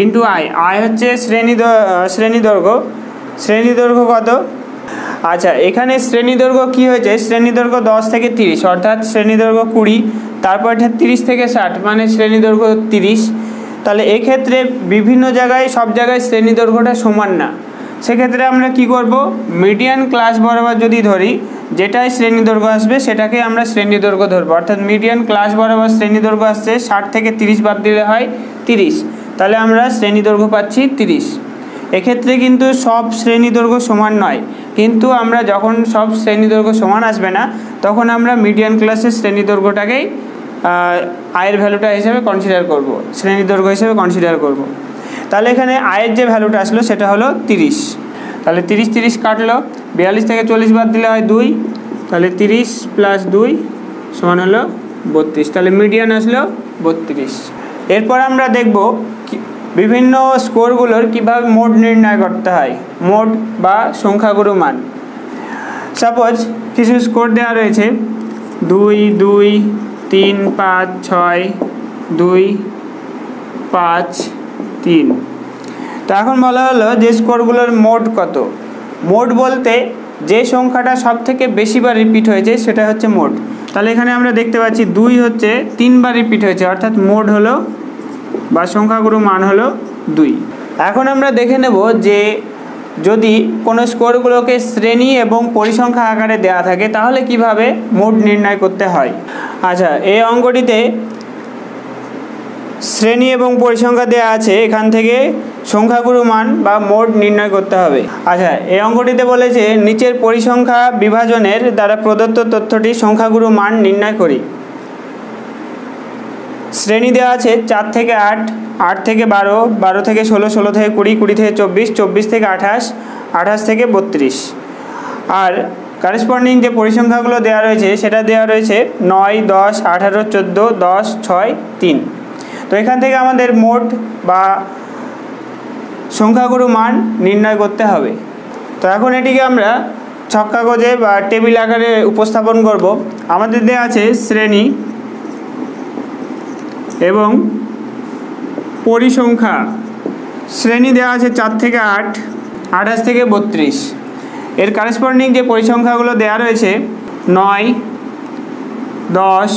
ইন্টু I হচ্ছে শ্রেণী দৈর্ঘ্য কত? আচ্ছা, এখানে শ্রেণী দৈর্ঘ্য কী হয়েছে? শ্রেণী দৈর্ঘ্য 10 থেকে 30 অর্থাৎ শ্রেণী দৈর্ঘ্য 20, তারপর এটা 30 থেকে 60 মানে শ্রেণী দৈর্ঘ্য 30। তাহলে এক্ষেত্রে বিভিন্ন জায়গায় সব জায়গায় শ্রেণী দৈর্ঘ্যটা সমান না, সেক্ষেত্রে আমরা কি করব? মিডিয়ান ক্লাস বরাবর যদি ধরি, যেটাই শ্রেণী দৈর্ঘ্য আসবে সেটাকে আমরা শ্রেণী দৈর্ঘ্য ধরবো। অর্থাৎ মিডিয়ান ক্লাস বরাবর শ্রেণী দৈর্ঘ্য আসছে 60 থেকে 30 বাদ দিলে হয় 30, তাহলে আমরা শ্রেণী দৈর্ঘ্য পাচ্ছি 30। এক্ষেত্রে কিন্তু সব শ্রেণী দৈর্ঘ্য সমান নয়, কিন্তু আমরা যখন সব শ্রেণী দৈর্ঘ্য সমান আসবে না তখন আমরা মিডিয়ান ক্লাসের শ্রেণী দৈর্ঘ্যটাকেই আয়ের ভ্যালুটা হিসেবে কনসিডার করব, শ্রেণী দৈর্ঘ্য হিসেবে কনসিডার করব। তাহলে এখানে আয়ের যে ভ্যালুটা আসলো সেটা হলো 30। তাহলে 30 কাটলো, 42 থেকে 40 বাদ দিলে হয় 2, তাহলে 30 প্লাস 2 সমান হলো 32। তাহলে মিডিয়ান আসলো 32। এরপর আমরা দেখব বিভিন্ন স্কোরগুলোর কীভাবে মোড নির্ণয় করতে হয়, মোড বা সংখ্যাগুরু মান। সাপোজ কিছু স্কোর দেওয়া রয়েছে 2, 2, 3, 5, 6, 2, 5, 3। তো এখন বলা হলো যে স্কোরগুলোর মোড কত। মোড বলতে যে সংখ্যাটা সব থেকে বেশিবার রিপিট হয়েছে সেটা হচ্ছে মোড। তাহলে এখানে আমরা দেখতে পাচ্ছি 2 হচ্ছে 3বার রিপিট হয়েছে, অর্থাৎ মোড হলো বা সংখ্যাগুরু মান হলো 2। এখন আমরা দেখে নেব যে যদি কোনো স্কোরগুলোকে শ্রেণী এবং পরিসংখ্যা আকারে দেওয়া থাকে তাহলে কিভাবে মোড নির্ণয় করতে হয়। আচ্ছা, এই অঙ্কটিতে শ্রেণী এবং পরিসংখ্যা দেওয়া আছে, এখান থেকে সংখ্যাগুরু মান বা মোড নির্ণয় করতে হবে। আচ্ছা, এই অঙ্কটিতে বলেছে নিচের পরিসংখ্যা বিভাজনের দ্বারা প্রদত্ত তথ্যটি সংখ্যাগুরু মান নির্ণয় করি। শ্রেণী দেওয়া আছে 4 থেকে 8, 8 থেকে 12, 12 থেকে 16, 16 থেকে 20, 20 থেকে 24, 24 থেকে 28, 28 থেকে 32। আর কারেসপন্ডিং যে পরিসংখ্যাগুলো দেওয়া রয়েছে সেটা দেওয়া রয়েছে 9, 10, 18, 14, 10, 6, 3। তো এখান থেকে আমাদের মোড বা সংখ্যাগুরু মান নির্ণয় করতে হবে। তো এখন এটিকে আমরা ছক কাগজে বা টেবিল আকারে উপস্থাপন করব। আমাদের দেওয়া আছে শ্রেণী এবং পরিসংখ্যা। শ্রেণী দেওয়া আছে 4 থেকে 8, 28 থেকে 32। এর কারেসপন্ডিং যে পরিসংখ্যাগুলো দেওয়া রয়েছে 9, 10।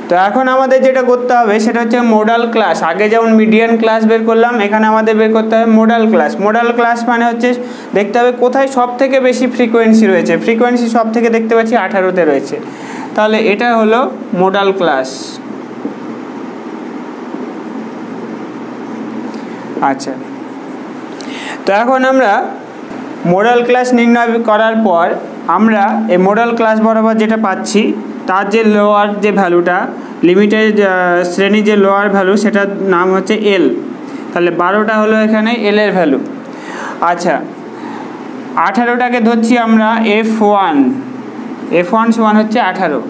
তো এখন আমাদের যেটা করতে হবে সেটা হচ্ছে মোডাল ক্লাস। আগে যেমন মিডিয়ান ক্লাস বের করলাম, এখানে আমাদের বের করতে হবে মোডাল ক্লাস। মোডাল ক্লাস মানে হচ্ছে দেখতে হবে কোথায় সব থেকে বেশি ফ্রিকোয়েন্সি রয়েছে। ফ্রিকোয়েন্সি সব থেকে দেখতে পাচ্ছি 18তে রয়েছে, তাহলে এটা হলো মোডাল ক্লাস। আচ্ছা, তো এখন আমরা মোডাল ক্লাস নির্ণয় করার পর আমরা এই মোডাল ক্লাস বরাবর যেটা পাচ্ছি তার যে লোয়ার যে ভ্যালুটা, লিমিটের শ্রেণীর যে লোয়ার ভ্যালু সেটার নাম হচ্ছে এল। তাহলে 12টা হলো এখানে এল এর ভ্যালু। আচ্ছা, 18টাকে ধরছি আমরা F1 সমান হচ্ছে 18।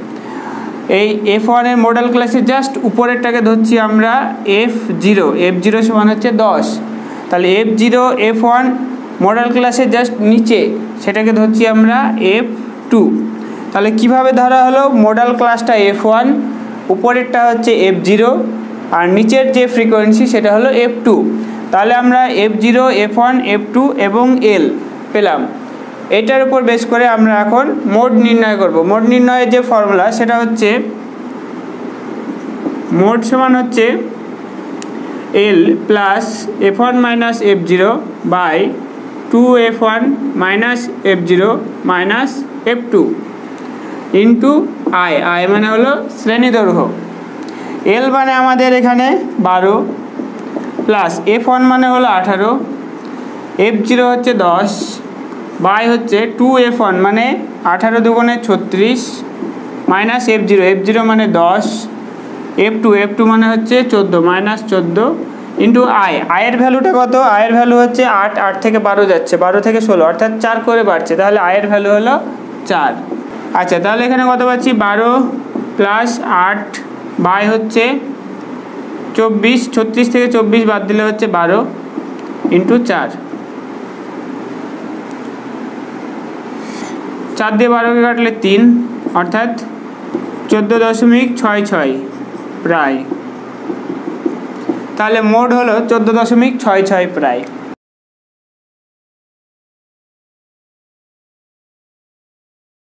এই F1 এর মোডাল ক্লাসে জাস্ট উপরেরটাকে ধরছি আমরা F0 সমান হচ্ছে 10। তাহলে F0 F1 মোডাল ক্লাসে জাস্ট নিচে সেটাকে ধরছি আমরা F2। তাহলে কিভাবে ধরা হলো? মোডাল ক্লাসটা F1, উপরেরটা হচ্ছে F0 আর নিচের যে ফ্রিকোয়েন্সি সেটা হলো F2। তাহলে আমরা F0, F1, F2 এবং L পেলাম। এটার উপর বেস করে আমরা এখন মোড নির্ণয় করব। মোড নির্ণয়ের যে ফর্মুলা সেটা হচ্ছে মোড সমান হচ্ছে L plus F1 minus F0 by 2F1 minus F0 minus F2 into I মানে হলো শ্রেণী দৈর্ঘ্য। L মানে আমাদের এখানে 12 প্লাস F1 মানে হলো 18, F0 হচ্ছে 10 বাই হচ্ছে 2f1 মানে 18 দুগুণে 36 মাইনাস f0 মানে 10, f2 মানে হচ্ছে 14 মাইনাস 14 ইন্টু আয়ের ভ্যালুটা কত? আয়ের ভ্যালু হচ্ছে 8 থেকে 12 যাচ্ছে, 12 থেকে 16 অর্থাৎ 4 করে বাড়ছে, তাহলে আয়ের ভ্যালু হলো 4। আচ্ছা, তাহলে এখানে কত পাচ্ছি? 12 প্লাস 8 বাই হচ্ছে 24, 36 থেকে 24 বাদ দিলে হচ্ছে 12 ইন্টু 4, 4 দিয়ে 12কে কাটলে 3 অর্থাৎ 14.66 প্রায়। তাহলে মোট হলো 14.66 প্রায়।